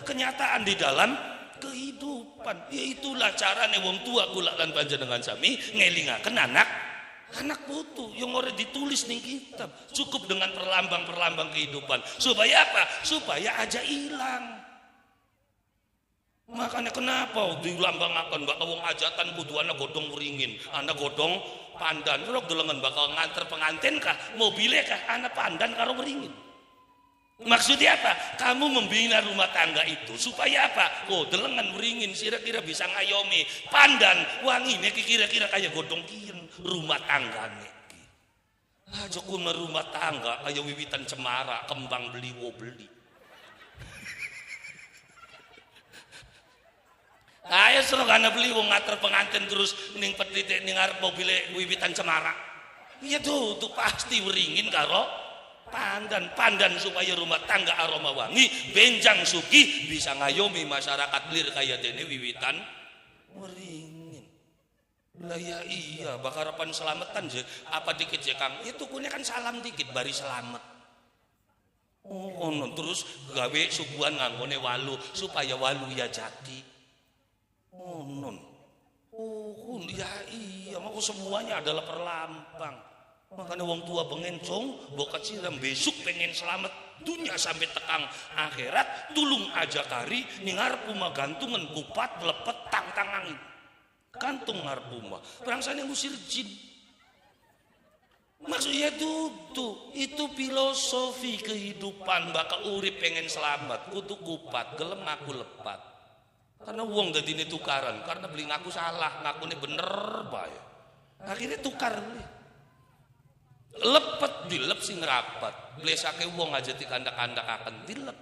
kenyataan di dalam kehidupan. Ya itulah carane wong tua kula lan panjenengan sami ngelingaken anak putu yang ora ditulis ning kitab, cukup dengan perlambang kehidupan supaya apa? Supaya aja hilang. Makanya kenapa dilambangaken bakal wong ajatan kudu ana godhong wringin, ana godhong pandan. Terus delengen bakal nganter pengantin kah? Mobilnya kah? Ana pandan karo wringin. Maksudnya apa? Kamu membina rumah tangga itu supaya apa? Oh, delengen wringin kira-kira bisa ngayomi. Pandan wangine kira-kira kayak godhong kien rumah tanggane. Aja kun rumah tangga kayak wiwitan cemara, kembang beli. Ayo suruh kana beli wong ngater pengantin terus ning petitik ning arep mobile wiwitan cemara. Iya tuh pasti wringin karo pandan supaya rumah tangga aroma wangi, benjang suki bisa ngayomi masyarakat lir kaya dene wiwitan wringin. Lah ya iya bakarapan selamatan je apa dikit je Kang. Itu kunya kan salam dikit bari selamat. Oh, terus gawe suguhan nganggone walu supaya walu ya jati. Oh non, ya iya, mau semuanya adalah perlambang. Makanya wong tua pengencong, bokat siram besok pengen selamat dunia sampai tekang akhirat, tulung aja kari, ningar puma gantungan kupat lepet tang angin, gantung ngar puma, berangsane ngusir jin. Maksudnya itu filosofi kehidupan bakal urip pengen selamat, kudu kupat, gelem ngaku lepat. Karena uang dadine tukaran, karena beli ngaku salah, ngaku ini bener bae. Akhirnya tukar. Lepet dilep sing rapat, blesake uang aja dikandak-kandak akan dilep.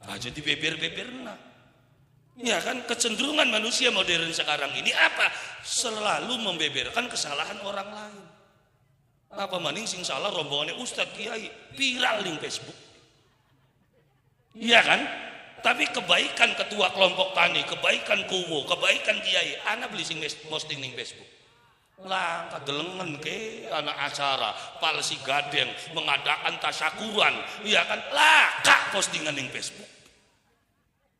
Aja dibeber-beberna. Ya kan kecenderungan manusia modern sekarang ini apa? Selalu membeberkan kesalahan orang lain. Apa maning sing salah rombongannya Ustadz Kiai viral ning Facebook. Iya kan? Tapi kebaikan ketua kelompok tani, kebaikan kuwo, kebaikan Kiai, anak beli sing posting ning Facebook. Lah kadelengen ke anak acara palsi gadeng mengadakan tasyakuran, iya kan? Lah kak postingan ning Facebook.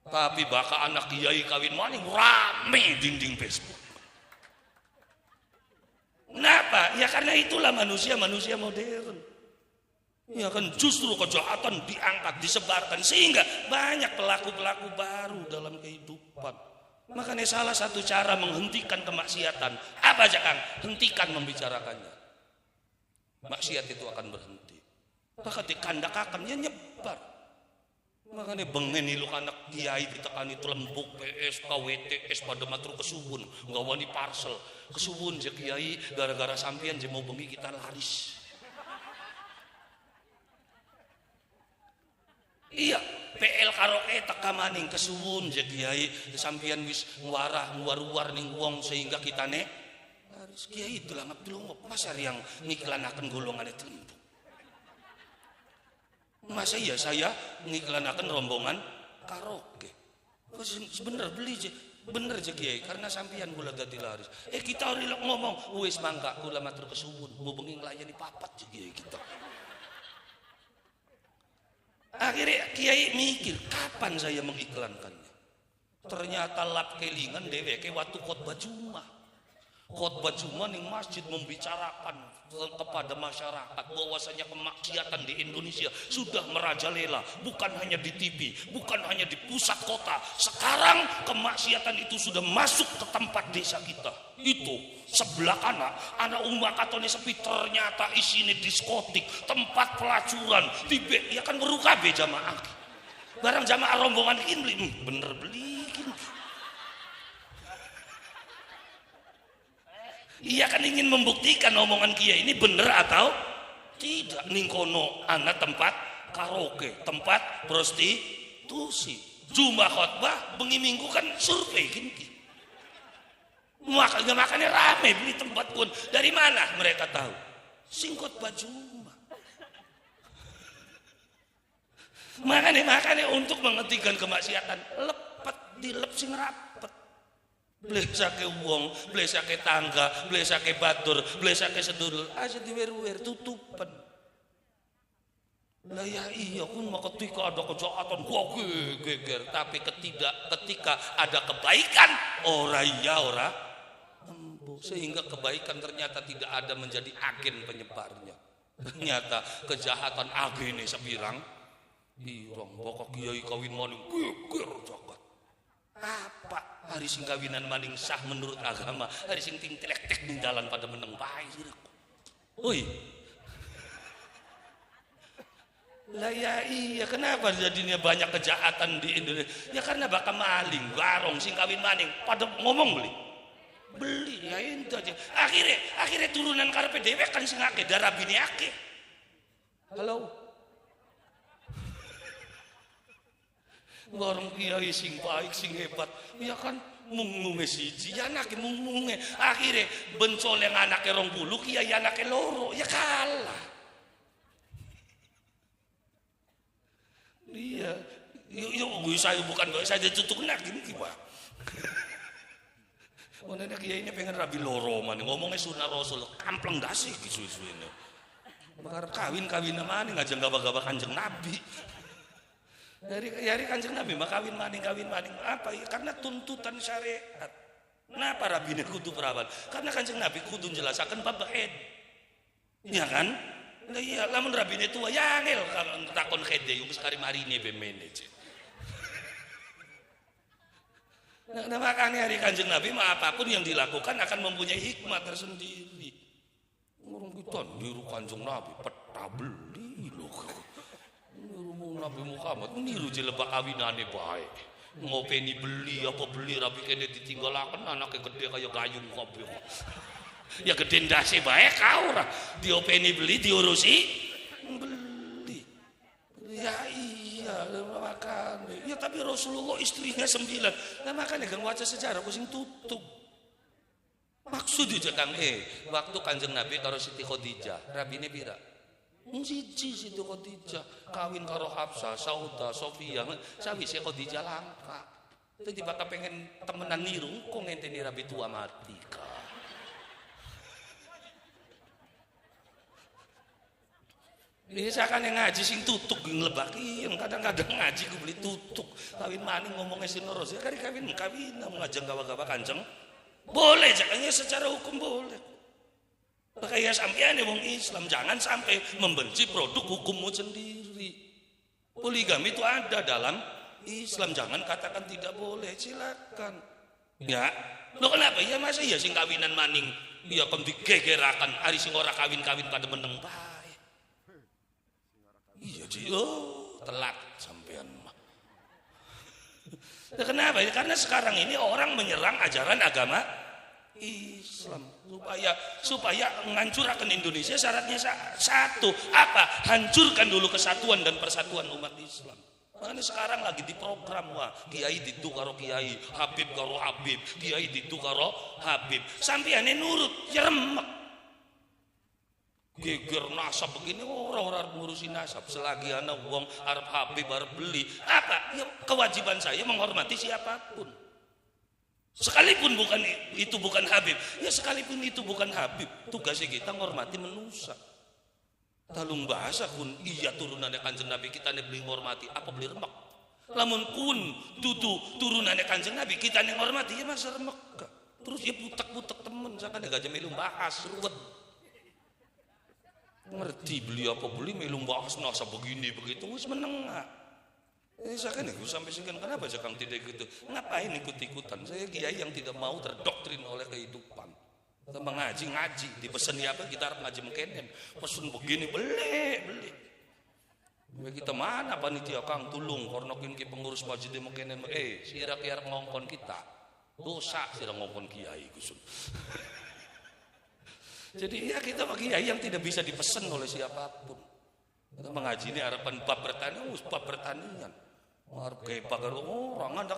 Tapi baka anak Kiai kawin maning rame dinding Facebook. Kenapa? Ya karena itulah manusia modern. Ya kan justru kejahatan diangkat, disebarkan sehingga banyak pelaku-pelaku baru dalam kehidupan. Makanya salah satu cara menghentikan kemaksiatan apa aja Kang? Hentikan membicarakannya. Maksiat itu akan berhenti. Maka dikandakakannya nyebar. Makanya bengen iluk anak Kiai ditekan itu lembuk PS, KWTS pada matur kesuwun, nggak wani parcel kesuwun je Kiai gara-gara sampian je mau bengi kita laris. Iya, PL karaoke teka maning kesuwun je Kiai sampian wis nguar-nguar ning wong sehingga kita laris. Kiai itu lah ngap masa yang ngiklanaken golongan itu lembuk. Masa iya saya mengiklanakan rombongan karaoke. Sebener beli je, bener je Kiai karena sampean gula dadi laris. Kita rilek ngomong, wis mangka kula matur kesuwun, mau bengi nglayani papat je Kiai kita. Akhirnya Kiai mikir, kapan saya mengiklankannya? Ternyata lap kelingan dheweke waktu khotbah Jumat. Khotbah Jumat ning masjid membicarakan kepada masyarakat bahwasanya kemaksiatan di Indonesia sudah merajalela, bukan hanya di TV, bukan hanya di pusat kota. Sekarang kemaksiatan itu sudah masuk ke tempat desa kita. Itu sebelah kanan anak umat katone sepi, ternyata isine diskotik, tempat pelacuran, tibe ya kan weru kabeh jamaah. Barang jamaah rombongan ini bener beli gini. Iya kan ingin membuktikan omongan Kiai ini benar atau tidak. Ningkono anak tempat karaoke, tempat prostitusi. Jumlah khotbah bengi minggu kan survei gini. Makanya rame beli tempat pun. Dari mana mereka tahu? Sing khotbah Jumat. Makanya untuk menghentikan kemaksiatan dilep sing rapet. Blesake wong, blesake tangga, blesake batur, blesake sedulur aja diwer-wer tutupan. Lah ya iya kun ketika ada kejahatan gua geger, tapi ketika ada kebaikan ora sehingga kebaikan ternyata tidak ada menjadi agen penyebarnya. Ternyata kejahatan agene sepirang pirang pokok Kiai kawin maning geger jagat. Apa hari sing kawinan maning sah menurut agama, hari sing tintelek-tek ning dalan pada meneng bae. Oi. Lah ya iya, kenapa jadinya banyak kejahatan di Indonesia? Ya karena bakal maling, garong sing kawin maning pada ngomong beli ya itu aja. Akhirnya turunan karepe dhewe kan sing akeh darah bini akeh. Halo. Warung Kiai sing baik sing hebat ya kan mungunge siji ya anake mungunge akhirnya bencol yang anake 20 Kiai anake loro ya kalah. Iya yuk saya bukan saya tutup nak gini gimana. Mana Kiai ini pengen rabi loro man ngomongnya sunnah Rasul kampleng dasih gitu ini. Bakar kawin mana ngajeng gabah-gabah Kanjeng Nabi. Dari Kanjeng Nabi mah kawin maning apa ya? Karena tuntutan syariat. Kenapa rabine kudu perawan? Karena Kanjeng Nabi kudu jelasaken bab haid. Ya kan? Lah iya lamun rabine tua ya angel takon khede yo sekali marine be manage. Nah makanya hari Kanjeng Nabi mah apapun yang dilakukan akan mempunyai hikmah tersendiri. Ngurung kita niru Kanjeng Nabi peta beli loh. Nabi Muhammad niru je lebak kawinane bae. Ngopeni beli rabi kene ditinggalaken anake gede kaya gayung kabeh. Ya gede ndase bae ka ora. Diopeni beli diurusi beli. Ya iya makane. Ya tapi Rasulullah istrinya 9. Nah makane gang waca sejarah ku sing tutup. Maksudnya Kang waktu Kanjeng Nabi karo Siti Khadijah, rabine pira? Siji Siti Khadijah kawin karo Hafsah, Saudah, Sofia, sawise Khadijah langka. Dadi bakal pengen temenan niru kok ngenteni rabi tua mati ka. Misalkan yang ngaji sing tutuk nglebak yang kadang-kadang ngaji ku beli tutuk. Kawin maning ngomongnya sineros ya kawin ngajeng gawa-gawa Kanjeng. Boleh jakanya secara hukum boleh. Makanya sampean wong Islam jangan sampai membenci produk hukummu sendiri. Poligami itu ada dalam Islam, jangan katakan tidak boleh, silakan. Ya, lo kenapa? Ya masa ya sing kawinan maning ya kon digegerakan ari sing ora kawin-kawin pada meneng bae. Iya Ji, telat sampean mah. Ya, kenapa? Ya, karena sekarang ini orang menyerang ajaran agama Islam supaya menghancurkan Indonesia. Syaratnya satu, apa? Hancurkan dulu kesatuan dan persatuan umat Islam. Makanya sekarang lagi diprogram, wah kiai ditu karo kiai, habib karo habib, kiai ditu karo habib. Sampeyan nurut, ya remek. Geger nasab begini orang ngurusin nasab. Selagi ana wong arep habib arep beli, apa? Ya kewajiban saya menghormati siapapun. Sekalipun bukan Habib, ya sekalipun itu bukan Habib, tugasnya kita menghormati manusia. Talung bahasa kun iya turunannya Kanjeng Nabi kita nih beli menghormati apa beli remek. Lamun kun turunannya Kanjeng Nabi kita nih menghormati ya masa remek. Terus ya putek temen, misalkan ya gajah melung bahas ruwet. Ngerti beli apa beli melung bahas nasa begini begitu wis menengah. Saya kan sampai singkan kenapa Kang tidak gitu? Ngapain ikut-ikutan? Saya kiai yang tidak mau terdoktrin oleh kehidupan. Kita mengaji dipesen apa kita harus ngaji mengkenen. Pesen begini beli. Kita mana panitia Kang tulung kornokin ki pengurus masjid mengkenen. Sira-kira ngongkon kita. Dosa sira ngongkon kiai kusun. Jadi ya kita kiai yang tidak bisa dipesen oleh siapapun. Kita mengaji ini harapan bab pertanian. Arep gawe pagar orang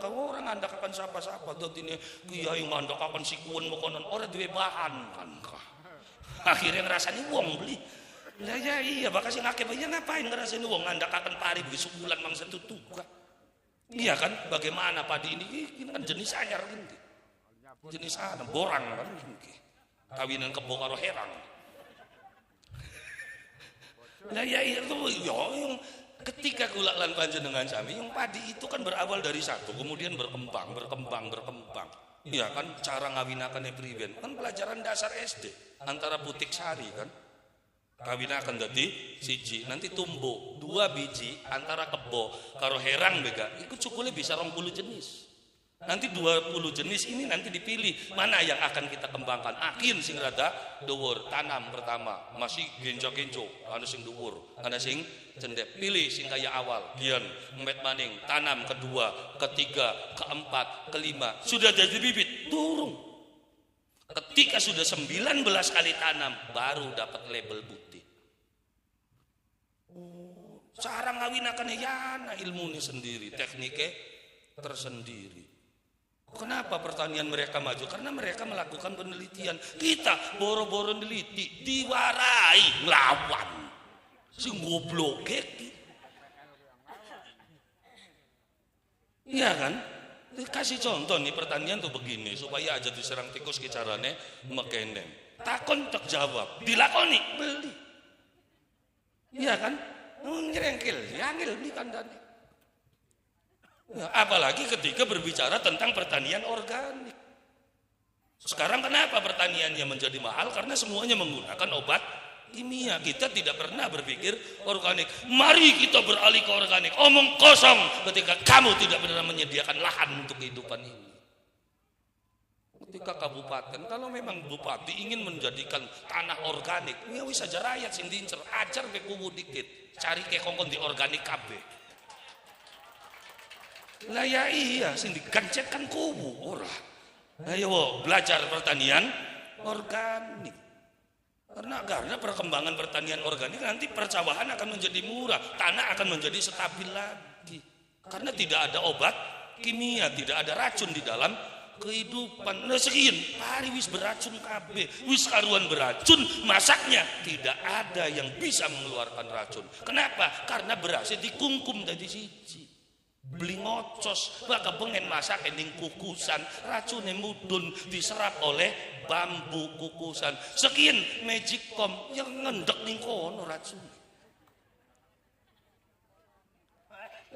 andakakan siapa-siapa dadi kiai mandakakan sikuwen mokonon ora duwe bahan kan. Akhirnya ngrasani wong beli. Lah ya iya bakal sing akeh ya ngapain ngrasani wong andakakan pari begitu sebulan mangsa tutup. Iya kan bagaimana padi ini kan jenis anyar gini. Jenis borang kan iki. Kawinan kebo karo herang. Lah ya itu yang ketika kula lan panjenengan sami yang padi itu kan berawal dari satu kemudian berkembang. Iya kan cara ngawinakannya priben kan pelajaran dasar SD antara putik sari kan kawinakan dadi siji nanti tumbuh 2 biji antara kebo karo herang bega iku cukule bisa 20 jenis. Nanti 20 jenis ini nanti dipilih mana yang akan kita kembangkan. Akin sing rada dhuwur, tanam pertama, masih genjo-genjo, ana sing dhuwur, ana sing cendep. Pilih sing kaya awal, dian empet maning, tanam kedua, ketiga, keempat, kelima. Sudah jadi bibit, turun. Ketika sudah 19 kali tanam, baru dapat label putih. Cara ngawinakannya yana ilmunya sendiri, tekniknya tersendiri. Kenapa pertanian mereka maju? Karena mereka melakukan penelitian. Kita boro-boro neliti, diwarai nglawan. Sing goblok iki. Iya kan? Kasih contoh nih pertanian tuh begini supaya aja diserang tikus ke carane mekenen. Takon tak jawab, dilakoni beli. Iya kan? Ngerengkel, yangil beli kandane. Ya, apalagi ketika berbicara tentang pertanian organik. Sekarang kenapa pertaniannya menjadi mahal? Karena semuanya menggunakan obat kimia. Kita tidak pernah berpikir organik. Mari kita beralih ke organik. Omong kosong ketika kamu tidak benar menyediakan lahan untuk kehidupan ini. Ketika kabupaten, kalau memang bupati ingin menjadikan tanah organik, ya wis aja rakyat sing diincer, ajar ke kubu dikit, cari ke kongkon di organik kabeh. Lah ya iya sing digancetkan kubu ora. Ayo belajar pertanian organik. Karena perkembangan pertanian organik nanti persawahan akan menjadi murah, tanah akan menjadi stabil lagi. Karena tidak ada obat kimia, tidak ada racun di dalam kehidupan. Nah sekian pari wis beracun kabeh, wis karuan beracun, masaknya tidak ada yang bisa mengeluarkan racun. Kenapa? Karena berasnya dikungkum dari siji. Beli ngocos, maka pengen masak ending kukusan, racunnya mudun diserap oleh bambu kukusan. Sekian magicom yang ngendek ning kono racun.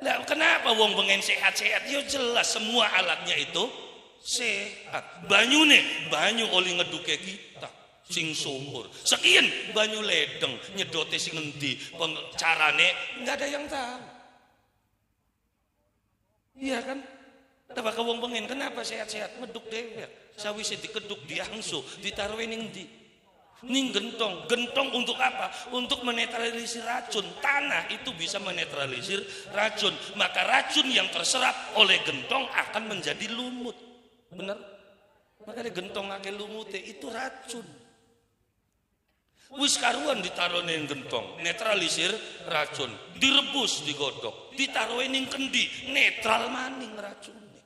Lah kenapa wong pengen sehat-sehat? Ya jelas semua alatnya itu sehat. Banyu oli ngeduke kita sing sumur. Sekian banyu ledeng nyedote sing ngendi, carane enggak ada yang tahu. Iya kan? Tapi wong pengen kenapa sehat-sehat? Meduk dhewe. Sawise dikeduk diangsu, ditaruh ning ndi? Ning gentong. Gentong untuk apa? Untuk menetralisir racun. Tanah itu bisa menetralisir racun. Maka racun yang terserap oleh gentong akan menjadi lumut. Benar? Makanya gentong akeh lumute itu racun. Wis karuan ditaruh ning gentong, netralisir racun. Direbus digodok, ditaruh ning kendi, netral maning racunnya.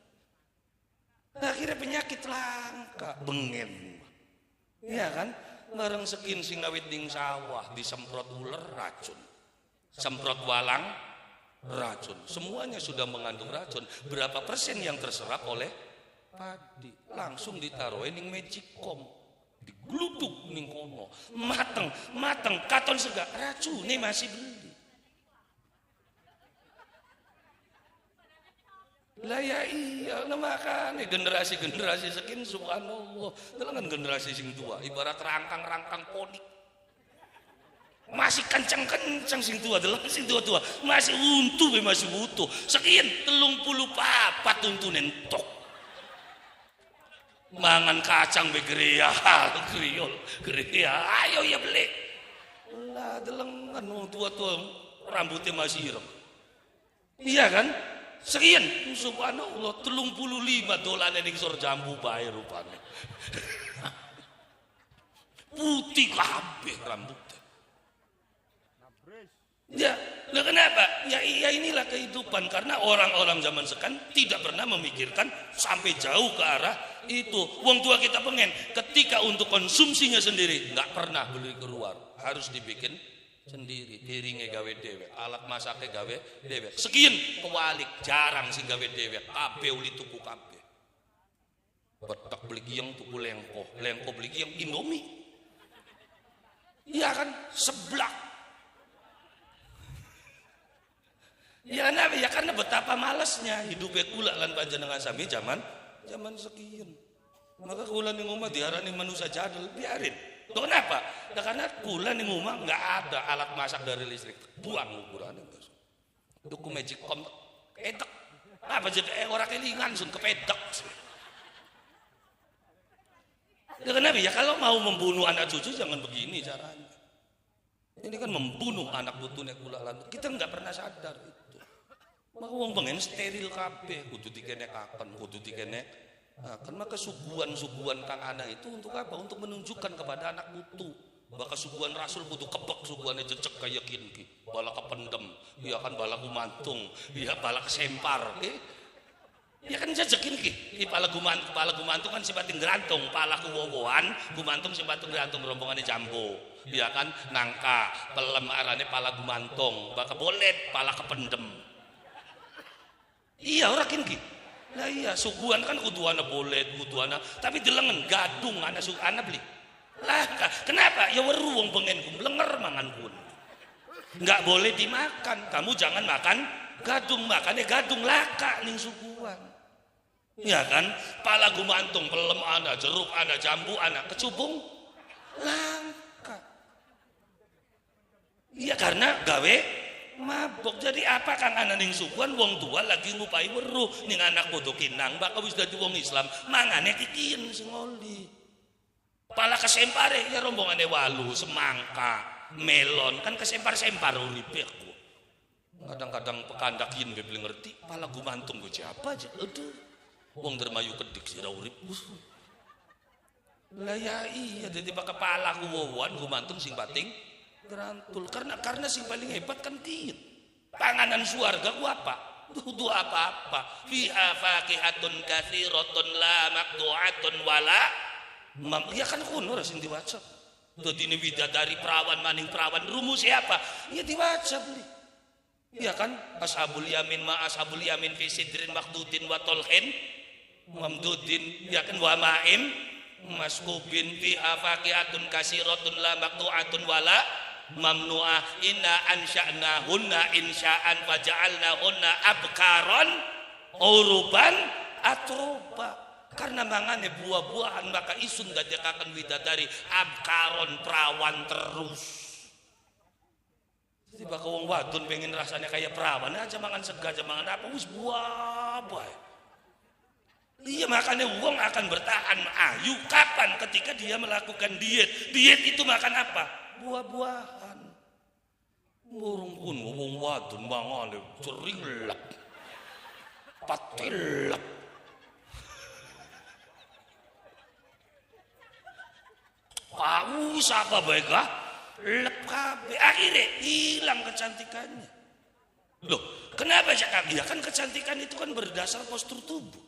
Akhirnya penyakit langka, bengen. Iya kan? Bareng sekin sing ngawit ning sawah disemprot ular racun, semprot walang racun, semuanya sudah mengandung racun. Berapa persen yang terserap oleh padi? Langsung ditaruhin ning magicom, digluduk ning kono, mateng katon sega racune masih beli. Lah ya iya, makanya generasi sekian subhanallah. Dalam generasi sing tua, ibarat rangkang ponik. Masih kencang sing tua, dalam sing tua masih untu, masih butuh. Sekian 34 tuntunen tok. Mangan kacang be gereya, gereya, ayo ya beli. Lah dalam kan tua rambutnya masih ireng. Iya kan? Sekian subhanallah $35 ning sor jambu bae rupane. Putih kabeh rambutnya. Ya, lah kenapa? Ya inilah kehidupan karena orang-orang zaman sekarang tidak pernah memikirkan sampai jauh ke arah itu. Wong tua kita pengen ketika untuk konsumsinya sendiri nggak pernah beli keluar, harus dibikin sendiri, piringnya gawe dewek, alat masaknya gawe dewek. Sekian kewalik, jarang sih gawe dewek, kabeh uli tuku kabeh. Betak beli giyang tuku lengko beli giyang Indomie. Iya kan, seblak. Ya kenapa? Ya karena betapa malasnya hidupnya kula lan panjenengan sami zaman sekian. Maka kula ning omah diarani manusia jadul, biarin. Tuh kenapa? Nah, karena kula ning omah nggak ada alat masak dari listrik, buang ukurannya. Tuku magicom, edek. Apa jadi orang kelingan sun kepedek. Ya kenapa? Ya kalau mau membunuh anak cucu jangan begini caranya. Ini kan membunuh anak putune kula lan kita nggak pernah sadar itu. Maka wong pengen steril kabeh, kudu dikenekaken, kudu dikenek. Nah, kan maka suguhan kang anak itu untuk apa? Untuk menunjukkan kepada anak putu. Maka suguhan rasul kudu kebek suguhannya jecek kayak gini. Bala kependem, ya kan bala kumantung, ya bala kesempar. Ya kan jejekin ki. Pala gumantung kan simpating gerantung, pala kuwowohan, gumantung simpating gerantung rombongannya jambo. Ya kan nangka, pelem arane pala gumantung, baka bolet pala kependem. Iya ora ki. Lah iya suguhan kan kuduana bolet, kuduana tapi delengen gadung ana beli. Lah kenapa? Ya weru wong pengen blenger mangan kun. Enggak boleh dimakan. Kamu jangan makan gadung, makannya gadung laka ning suguhan. Ya kan? Pala gumantung, pelem ana, jeruk ana, jambu ana, kecubung langka. Iya karena gawe mabok. Jadi apa kang anak ning suguhan wong tua lagi ngupai weruh ning anak bodoh kinang bakal wis dadi wong Islam mangane kikin sing oli. Pala kesempare ya rombongane walu, semangka, melon kan kesempar-sempar uripe aku. Kadang-kadang pekandakin be ngerti pala gumantung go siapa aja. Aduh. Wong dermayu kedik sira urip. Lah ya iya dadi kepala kuwowan gumantung sing pating gerantul karena sing paling hebat kan kieu. Panganan suarga ku apa? Dudu apa-apa. Fiha faqihatun katsiratun la maqtu'atun wala ya kan kuno sing diwaca. Dadi ini bidadari perawan maning perawan rumus siapa? Ya diwaca beli. Ya kan ashabul yamin ma ashabul yamin fi sidrin maqdudin wa talhin mamdudin ya kan wa ma'in maskubin fiha faqihatun katsiratun la maqtu'atun wala mamnu'ah inna ansya'nahunna insya'an faja'alnahunna abkaron uruban atroba. Karena mangane buah-buahan maka isun dadekaken widadari abkaron perawan terus. Tiba ke wong wadon pengen rasanya kayak perawan aja mangan sega aja mangan apa wis buah bae. Iya makanya wong akan bertahan ayu kapan ketika dia melakukan diet. Diet itu makan apa? Buah-buahan. Burung pun wong wadon mangane sering lep. Patilep. Paus apa baik kah? Lep kabeh akhirnya hilang kecantikannya. Loh, kenapa Cak? Ya kan kecantikan itu kan berdasar postur tubuh.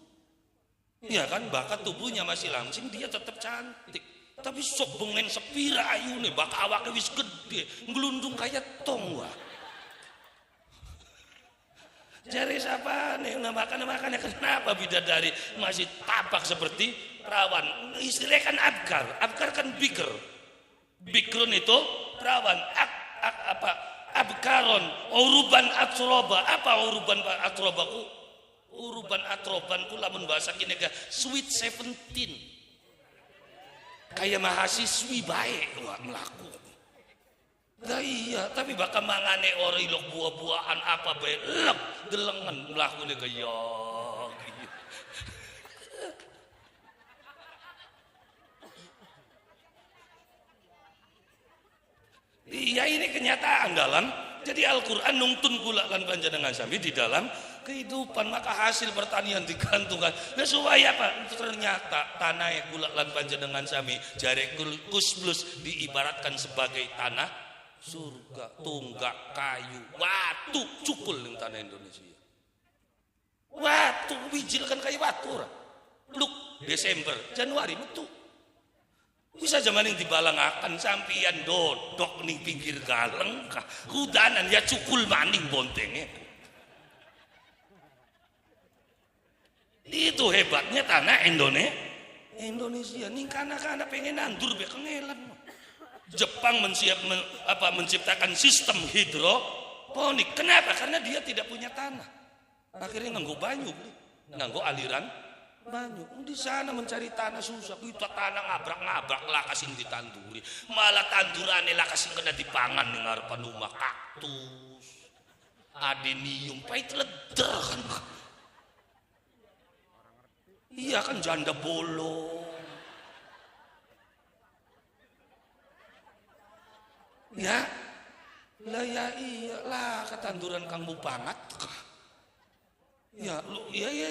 Ya kan, bakat tubuhnya masih langsing dia tetap cantik. Tapi sok bengen sepira ayune bak awake wis gede, nglundung kayak tong wah. Jare siapa nih makan kenapa bidadari masih tapak seperti perawan? Istilahnya kan abkar kan bigger. Bigrun itu perawan. Abkaron, uruban atroba. Apa uruban atroba? Uruban atroban ku lamun bahasa kini ga sweet 17. Kayak mahasiswi baik melaku. Nah iya, tapi bakal mangane ori lok buah-buahan apa bae lek delengen mlakune kaya gitu. Iya ini kenyataan dalam jadi Al-Qur'an nungtun kula lan panjenengan sami di dalam kehidupan maka hasil pertanian digantungkan. Nah supaya apa? Ternyata tanah kula lan panjenengan sami jare Kusplus diibaratkan sebagai tanah surga, tunggak, kayu, watu, cukul ning tanah Indonesia. Watu, wijil kan kayak watu. Luk, Desember, Januari metu. Bisa zaman yang dibalangakan sampian dodok ning pinggir galeng kah. Hudanan ya cukul maning bontengnya. Itu hebatnya tanah Indonesia. Ning kana-kana pengen nandur be kengelan. Jepang menciptakan sistem hidroponik. Kenapa? Karena dia tidak punya tanah. Akhirnya nganggo banyu, nganggo aliran banyu. Di sana mencari tanah susah. Itu tanah ngabrak-ngabrak lah kasing ditanduri. Malah tandurane lah kasing kena dipangan ning ngarepan rumah kaktus. Adenium pait leder kan. Iya kan janda bolong. Ya, lah ya iyalah ketanduran kang mupangat. Ya,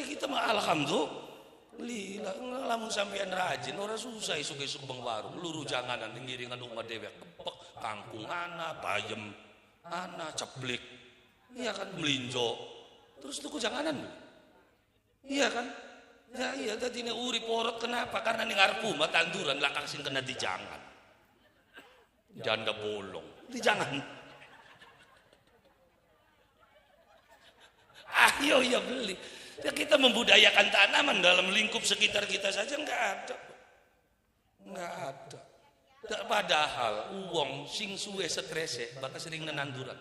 kita mah alhamdulillah lamun sampean rajin ora susah isuk-isuk bang warung luru janganan ngiringan rumah dewek kepek kangkung ana bayem ana ceblek. Iya kan melinjo. Terus tuku janganan. Iya kan? Ya iya dadi ne urip porot kenapa? Karena ning ngarep omah tanduran lah kasing kena dijangan. Janda bolong di jangan. Ayo ya beli. Ya kita membudayakan tanaman dalam lingkup sekitar kita saja nggak ada. Padahal uang sing suwe strese bakal sering nenanduran.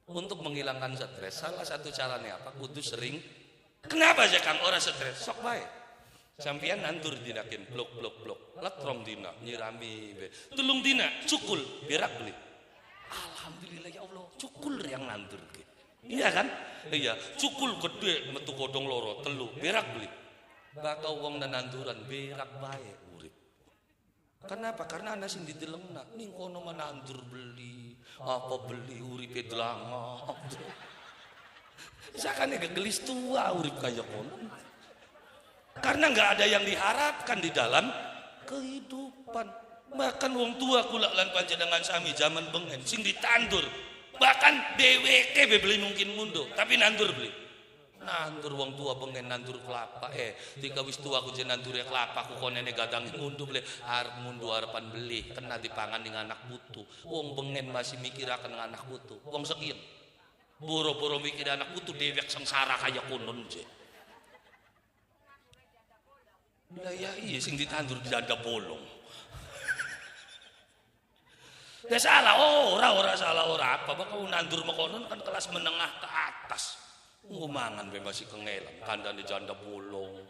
Untuk menghilangkan stres salah satu caranya apa? Kudu sering. Kenapa aja Kang orang stres? Sok baik. Sampian nandur dinakin blok latrong dina nyirami be tulung dina cukul berak beli. Alhamdulillah ya Allah cukul yang nandur ke. Iya kan? Iya cukul gede metu godong loro telu berak beli. Bakal wong nanduran berak bae urip. Kenapa? Karena ana sing didelengna ning kono menandur beli apa beli uripe delangap. Sakane gegelis tua urip kaya kono. Karena nggak ada yang diharapkan di dalam kehidupan. Bahkan wong tua kula lan panjenengan sami zaman bengen sing ditandur. Bahkan DWK beli mungkin mundur, tapi nandur beli. nandur wong tua pengen nandur kelapa tika wis tua aku jen nandur kelapa aku konene gadang ngunduh beli arep ngunduh arepan beli kena dipangan dengan anak putu wong pengen masih mikiraken dengan anak putu wong sekian boro-boro mikir anak putu dewek sengsara kaya konon je lah ya iya sing ditandur di janda bolong ya salah ora salah ora apa bakal nandur makonon kan kelas menengah ke atas ngumangan be masih kengelan kandane janda bolong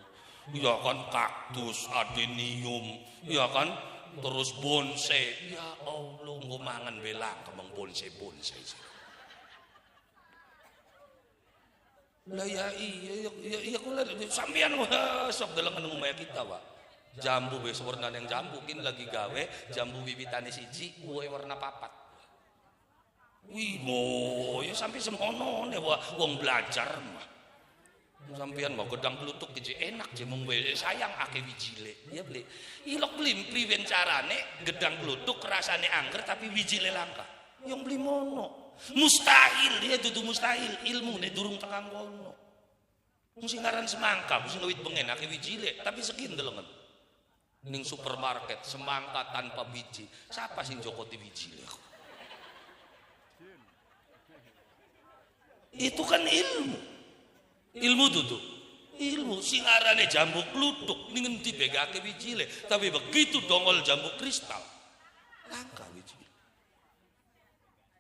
ya kan kaktus adenium ya kan terus bonsai ya Allah ngumangan be langka mang bonsai lah ya iya kula sampean sok delengan umaya kita Pak jambu be warna yang jambu kin lagi gawe jambu bibitane siji kuwe warna papat wih mo ya sampai semono ne wong belajar mah sampean mau gedang klutuk jadi enak je mung sayang ake wijile ya beli ilok beli priwen carane gedang klutuk rasane angger tapi wijile langka yang beli mono mustahil dia dudu mustahil ilmu ne durung tekan kono mung ngaran semangka mung ngawit bengen ake wijile tapi sekin delengen ning supermarket semangka tanpa biji siapa sing jokoti wijile itu kan ilmu tuh ilmu singarane jambu klutuk ning ngendi begake wijile tapi begitu dongol jambu kristal langka wijile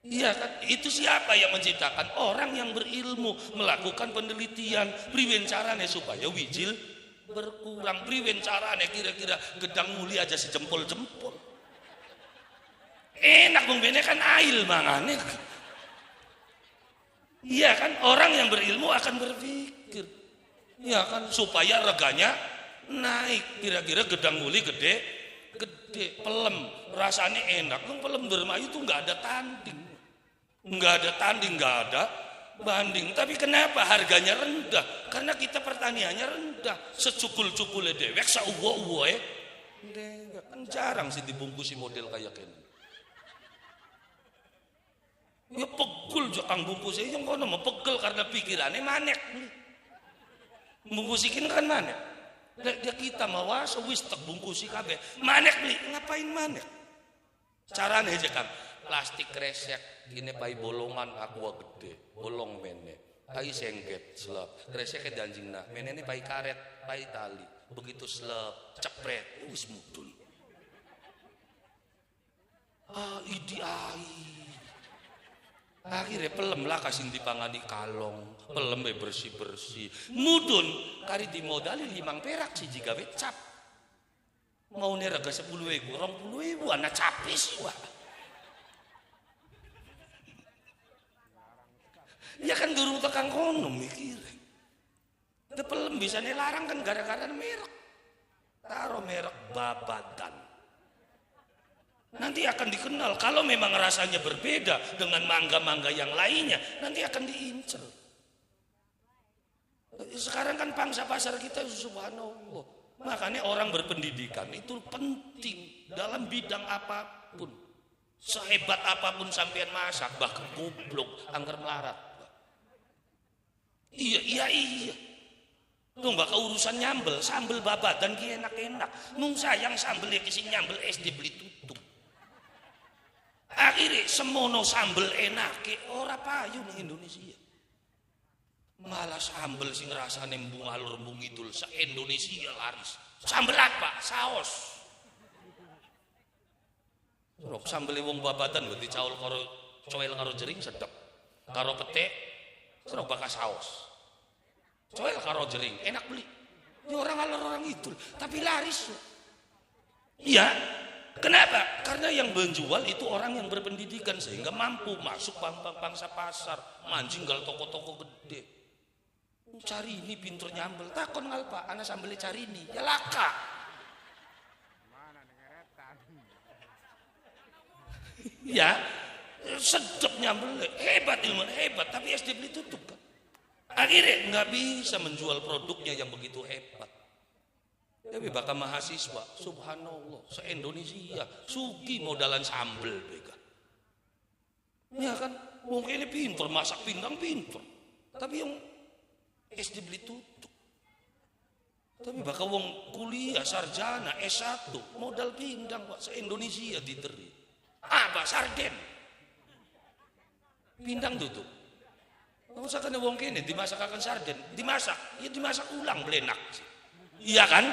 iya kan itu siapa yang menciptakan orang yang berilmu melakukan penelitian priwen carane supaya wijil berkurang priwen carane kira-kira gedang muli aja sejempol-jempol enak mung bene kan ail mangane. Iya kan orang yang berilmu akan berpikir ya kan supaya reganya naik kira-kira gedang muli gede pelem rasanya enak kan pelem bermayu itu nggak ada tanding nggak ada banding tapi kenapa harganya rendah karena kita pertaniannya rendah secukul-cukule dewek sauwo-uwo kan jarang sih dibungkusi model kayak gini ya pegel jokang bungkusnya yang kono mau pegel karena pikirannya manek bungkusikin kan manek dia kita mawas wis tak bungkusi kabeh manek beli ngapain manek caranya aja kan plastik kresek gini pai bolongan aqua gede bolong mene pai sengket selap kreseknya danjingna menene pai karet pai tali begitu selap cepret wis mudun idi akhirnya pelem lah kasih dipangani kalong pelem bersih mudun kari dimodali 5 perak sih jika cap mau neraga 10.000 20.000 anak capis wah ya kan durung tekan kono mikir itu pelem bisa larang kan gara-gara merek taruh merek Babadan nanti akan dikenal kalau memang rasanya berbeda dengan mangga-mangga yang lainnya nanti akan diincer sekarang kan pangsa pasar kita subhanallah makanya orang berpendidikan itu penting dalam bidang apapun sehebat apapun sampean masak bahkan goblok angker melarat iya tuh mbak urusan nyambel sambel Babadan ki enak-enak mung sayang sambel ya kisih nyambel SD beli tutup akhirnya semono sambel enak ora payu ning Indonesia malah sambel sing rasane embung alur embung idul se Indonesia laris sambel apa saos rok sambel wong Babadan berarti caul karo coel karo jering sedep karo petek serok bakas saos coel karo jering enak beli ini orang alur orang idul tapi laris iya. Kenapa? Karena yang menjual itu orang yang berpendidikan sehingga mampu masuk pangsa pasar, mancing gal toko-toko gede. Cari ini pintur nyambel, takon ngal Pak, anak sambelnya cari ini, ya laka. Ya, sedep nyambel, hebat ilmu, hebat, tapi SD beli tutup kan. Akhirnya nggak bisa menjual produknya yang begitu hebat. Tapi bakal mahasiswa, subhanallah, se-Indonesia, suki modalan sambel bega. Ya kan, mungkin ini pinter, masak pindang pinter. Tapi yang SD beli tutup. Tapi bakal wong kuliah sarjana S1 modal pindang Pak se-Indonesia diteri. Apa sarden? Pindang tutup. Masakan wong kene dimasakaken sarden, dimasak, ya dimasak ulang blenak. Iya kan?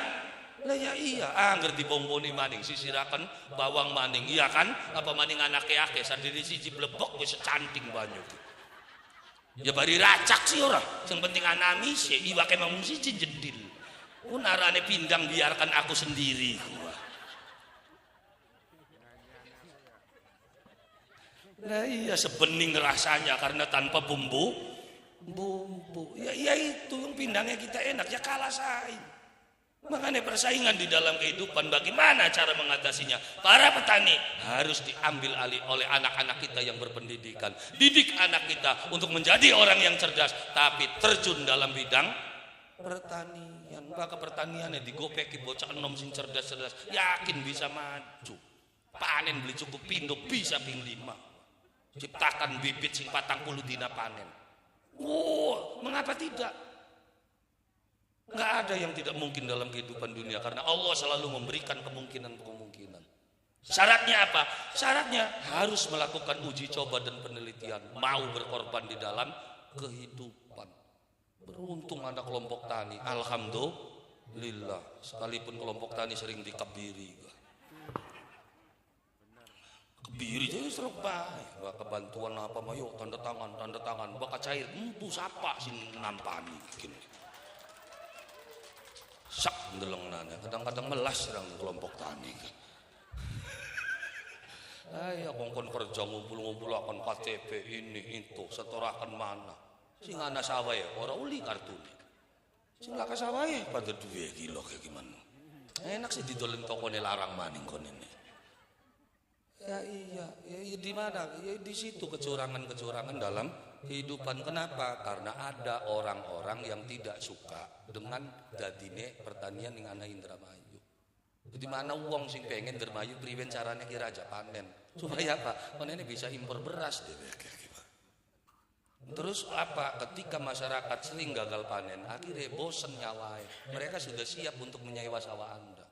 Lah ya iya, angger dibomboni maning sisiraken bawang maning, iya kan? Apa maning anake akeh sarden siji blebok wis canting banyu. Ya bari racak sih ora, sing penting anami sih iwake mung siji jendil. Ku narane pindang biarkan aku sendiri gua. Nah iya sebening rasanya karena tanpa bumbu. Ya itu yang pindangnya kita enak ya kalah saing. Makanya persaingan di dalam kehidupan bagaimana cara mengatasinya? Para petani harus diambil alih oleh anak-anak kita yang berpendidikan. Didik anak kita untuk menjadi orang yang cerdas tapi terjun dalam bidang pertanian. Maka pertaniannya digopeki bocah enom sing cerdas-cerdas, yakin bisa maju. Panen beli cukup pindo bisa ping 5. Ciptakan bibit sing 40 dina panen. Oh, mengapa tidak? Nggak ada yang tidak mungkin dalam kehidupan dunia karena Allah selalu memberikan kemungkinan-kemungkinan. Syaratnya apa? Syaratnya harus melakukan uji coba dan penelitian, mau berkorban di dalam kehidupan. Beruntung anak kelompok tani, alhamdulillah. Sekalipun kelompok tani sering dikebiri. Kebiri jadi serok bae. Baka bantuan apa mayo tanda tangan, baka cair empu sapa sing nampani gini. Sak ndeleng nana, kadang-kadang melas orang kelompok tani. Ayo kongkon kerja ngumpul-ngumpul akan KTP ini itu setorakan mana. Sing ana sawah ya ora uli kartune. Sing laka sawah ya pada 2 kilo kayak gimana. Enak sih didolen tokone larang maning kon ini. Ya iya, ya di mana? Ya di situ kecurangan-kecurangan dalam kehidupan. Kenapa? Karena ada orang-orang yang tidak suka dengan dadine pertanian yang ana Indramayu. Di mana uang sing pengen Indramayu priwen caranya kira aja panen. Supaya apa? Panen bisa impor beras deh. Terus apa? Ketika masyarakat sering gagal panen, akhirnya bosen nyawai. Mereka sudah siap untuk menyewa sawah Anda.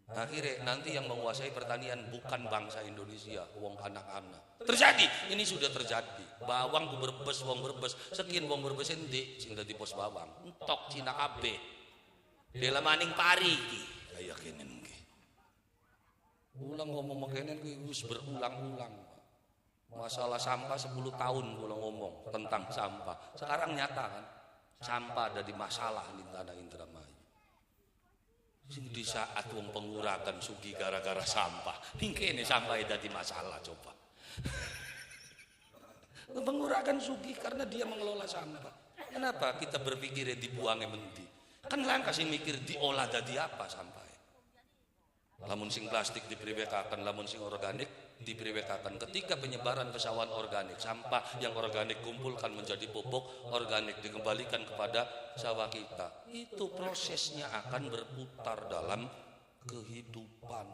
Akhirnya nanti yang menguasai pertanian bukan bangsa Indonesia, wong anak-anak. Terjadi, ini sudah terjadi. Bawang ku berbes, wong berbes, sekian wong berbes endi sing dadi pos bawang. Entok Cina kabeh. Dela maning pari iki. Kaya kenen iki. Ulang ngomong kenen kuwi wis berulang-ulang. Masalah sampah 10 tahun kula ngomong tentang sampah. Sekarang nyata kan. Sampah ada di masalah di tanah Indramayu. Di saat wong penguragan sugi gara-gara sampah, ini sampah dadi masalah coba. Penguragan sugi karena dia mengelola sampah. Kenapa kita berpikir dibuangnya menti? Kan langkah sih mikir diolah dadi apa sampah. Lamun sing plastik dipriwekaken, lamun sing organik dipriwekaken. Ketika penyebaran pesawahan organik, sampah yang organik kumpulkan menjadi pupuk organik dikembalikan kepada sawah kita. Itu prosesnya akan berputar dalam kehidupan.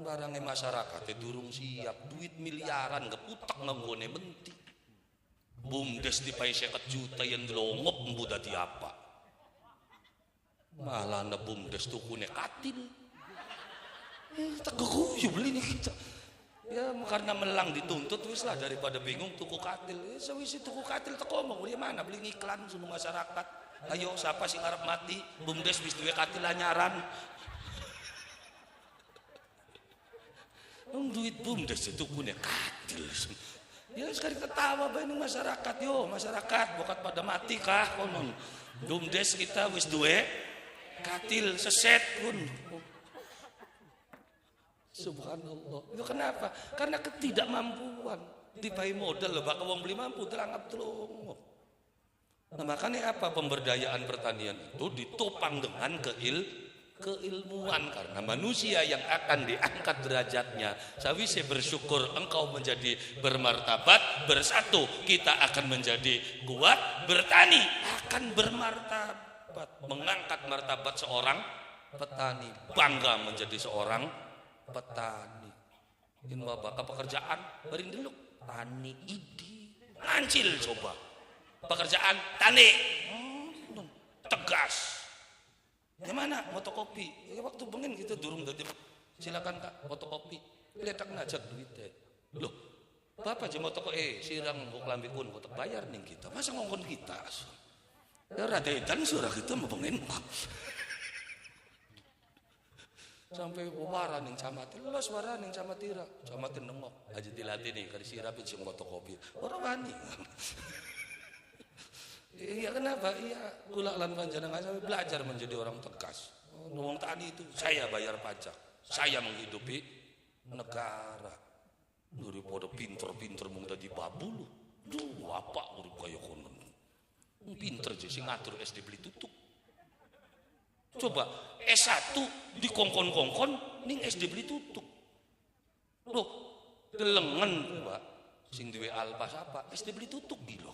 Barangnya masyarakat durung siap, duit miliaran keputak nganggone menti. Bumdes dipae 50 juta yang dilongop mbu dadi apa? Malah na bumdes tukune katil. Tak guyu beli nih kita. Ya karena melang dituntut wis lah daripada bingung tuku katil. Sewisi tuku katil teko omong beli mana beli iklan semua masyarakat. Ayo siapa sing arep mati bumdes wis duwe katil anyaran. Duit bumdes tukune katil. Ya sekarang ketawa bae ning masyarakat yo masyarakat bokat pada mati kah konon. Bumdes kita wis duwe katil seset pun. Subhanallah. Itu kenapa? Karena ketidakmampuan. Dipai modal loh, bakal wong beli mampu terangkat telung. Nah makanya apa pemberdayaan pertanian itu ditopang dengan keilmuan karena manusia yang akan diangkat derajatnya. Sawise bersyukur engkau menjadi bermartabat, bersatu kita akan menjadi kuat, bertani akan bermartabat, mengangkat martabat seorang petani, bangga menjadi seorang petani. Ini bapak pekerjaan bering dulu tani idi ngancil coba pekerjaan tani. Tegas. Ya mana fotokopi? Ya waktu pengen kita durung tadi. Silakan Kak fotokopi. Lihat ngajak duitnya. Loh, Bapak aja fotokopi sirang kok lambi kun kok bayar ning kita. Masa ngongkon kita? Ya rada edan surah kita mau pengen. Sampai waran ning camat. Lu suara ning camatira. Camatin nengok. Aja dilatih nih kali sirapin sing fotokopi. Ora wani. Iya kenapa? Iya kula lan panjenengan sampai belajar menjadi orang tegas. Wong tani itu saya bayar pajak, saya menghidupi negara. Daripada pinter-pinter mung dadi babu lu. Duh apa urip kaya kono. Pinter aja sing ngatur SD beli tutuk. Coba S1 dikongkon-kongkon ning SD beli tutuk. Loh, delengen Pak sing duwe alpas apa? SD beli tutuk gila.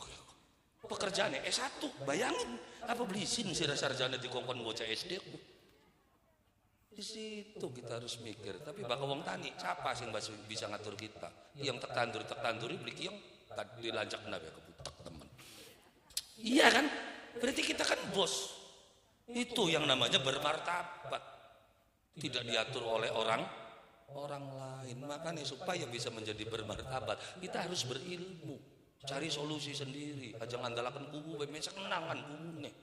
Pekerjaannya S1, bayangin apa beli SIM sih sarjana di kongkon bocah SD. Di situ kita harus mikir. Tapi bakal wong tani, siapa sih bisa ngatur kita? Yang tek-tanduri beli kiong dilanjak nabe kebutak teman. Iya kan? Berarti kita kan bos. Itu yang namanya bermartabat. Tidak diatur oleh orang lain. Makanya supaya bisa menjadi bermartabat, kita harus berilmu. Cari solusi sendiri, aja ngandalakan kubu, mesek kenangan kubune.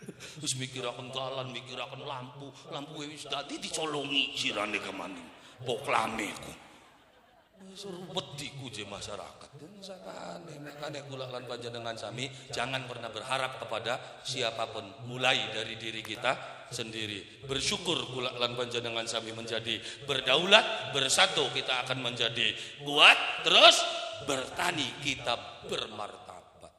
Terus mikirakan dalan, mikirakan lampu wis dadi dicolongi sirane kemaning. Poklame ku. Suruh bediku je masyarakat. Sakane makane kula lan panjenengan sami jangan pernah berharap kepada siapapun mulai dari diri kita sendiri. Bersyukur kula lan panjenengan sami menjadi berdaulat, bersatu kita akan menjadi kuat, terus bertani kita bermartabat.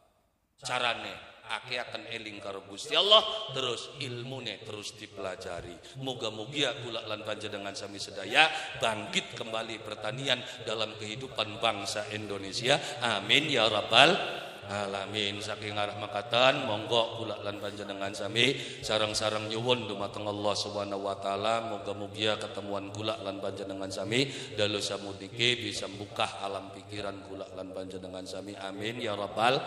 Carane ake akan eling karo Gusti Allah, terus ilmune terus dipelajari. Moga-moga kula lan panjenengan sami sedaya bangkit kembali pertanian dalam kehidupan bangsa Indonesia. Amin ya rabbal alamin. Saking arah makatan monggo kula lan panjenengan sami sareng-sareng nyuwun dumateng Allah Subhanahu wa taala moga-moga ketemuan kula lan panjenengan sami dalu samudike bisa mbukah alam pikiran kula lan panjenengan sami. Amin ya rabbal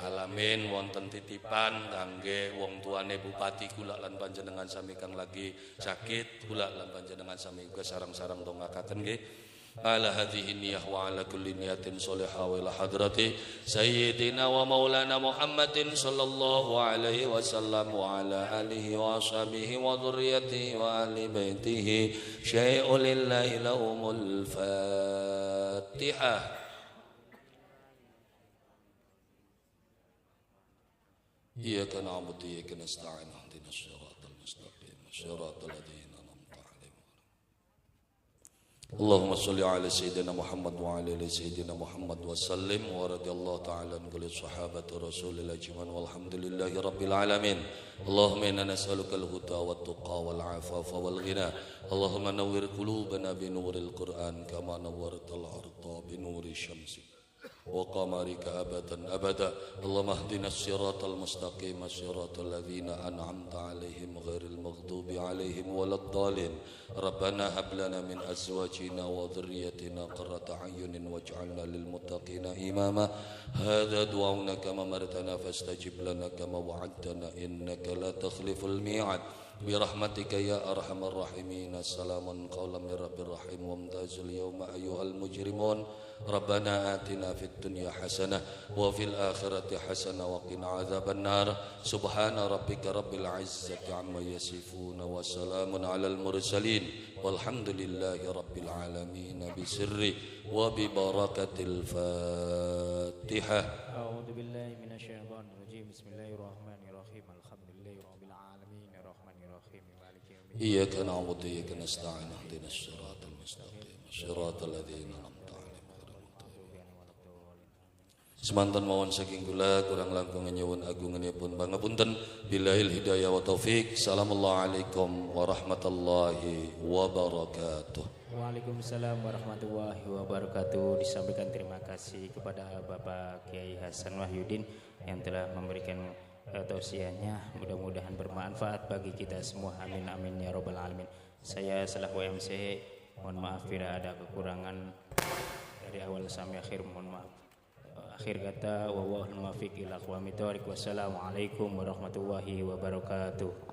alamin. Wonten titipan kangge wong tuane bupati kula lan panjenengan sami kang lagi sakit, kula lan panjenengan sami uga sareng-sareng dongakaken nggih. Ala hadhihi niyyah wa ala kulli niyatin sholihah wa ila hadrati sayyidina wa maulana Muhammadin sallallahu alaihi wasallam wa ala alihi wa ashabihi wa dhurriyyatihi wa ahli baitihi syai'un lillahi lahumul Fatihah. إياك نعبد وإياك نستعين اهدنا الصراط المستقيم صراط الذين أنعمت عليهم. اللهم صل على سيدنا محمد وعلى آل سيدنا محمد وسلم ورضي الله تعالى عن كل صحابة رسول الله أجمعين والحمد لله رب العالمين. اللهم إنا نسألك الهدى والتقى والعفاف والغنى. اللهم نور قلوبنا بنور القرآن كما نورت الأرض بنور الشمس وقمرك أبدا أبدا. اللهم اهدنا الصراط المستقيم صراط الذين أنعمت عليهم غير المغضوب عليهم ولا الضالين. ربنا هب لنا من أزواجنا وذريتنا قرة أعين واجعلنا للمتقين إماما. هذا دعاؤنا كما أمرتنا فاستجب لنا كما وعدتنا إنك لا تخلف الميعاد. برحمتك يا أرحم الراحمين. السلام قولا من رب الرحيم. وامتاز اليوم أيها المجرمون. ربنا آتنا في الدنيا حسنة وفي الآخرة حسنة وقنا عذاب النار. سبحان ربك رب العزة عما يصفون وسلام على المرسلين والحمد لله رب العالمين بسر وببركة الفاتحة. أعوذ بالله من الشيطان الرجيم. بسم الله الرحمن الرحيم. الحمد لله رب العالمين الرحمن الرحيم مالك يوم الدين. إياك نعبد وإياك نستعين اهدنا الصراط المستقيم صراط الذين أنعمت عليهم. Semanten mawon saking kula kurang langkung nyuwun agunganipun pangapunten. Billahil hidayah wa taufik. Assalamualaikum warahmatullahi wabarakatuh. Waalaikumsalam warahmatullahi wabarakatuh. Disampaikan terima kasih kepada Bapak Kiai Hasan Wahyudin yang telah memberikan tausiahnya. Mudah-mudahan bermanfaat bagi kita semua. Amin amin ya rabbal alamin. Saya selaku MC mohon maaf bila ada kekurangan dari awal sampai akhir, mohon maaf. Akhir kata, wallahul muwaffiq ila aqwamit thoriq. Wassalamualaikum warahmatullahi wabarakatuh.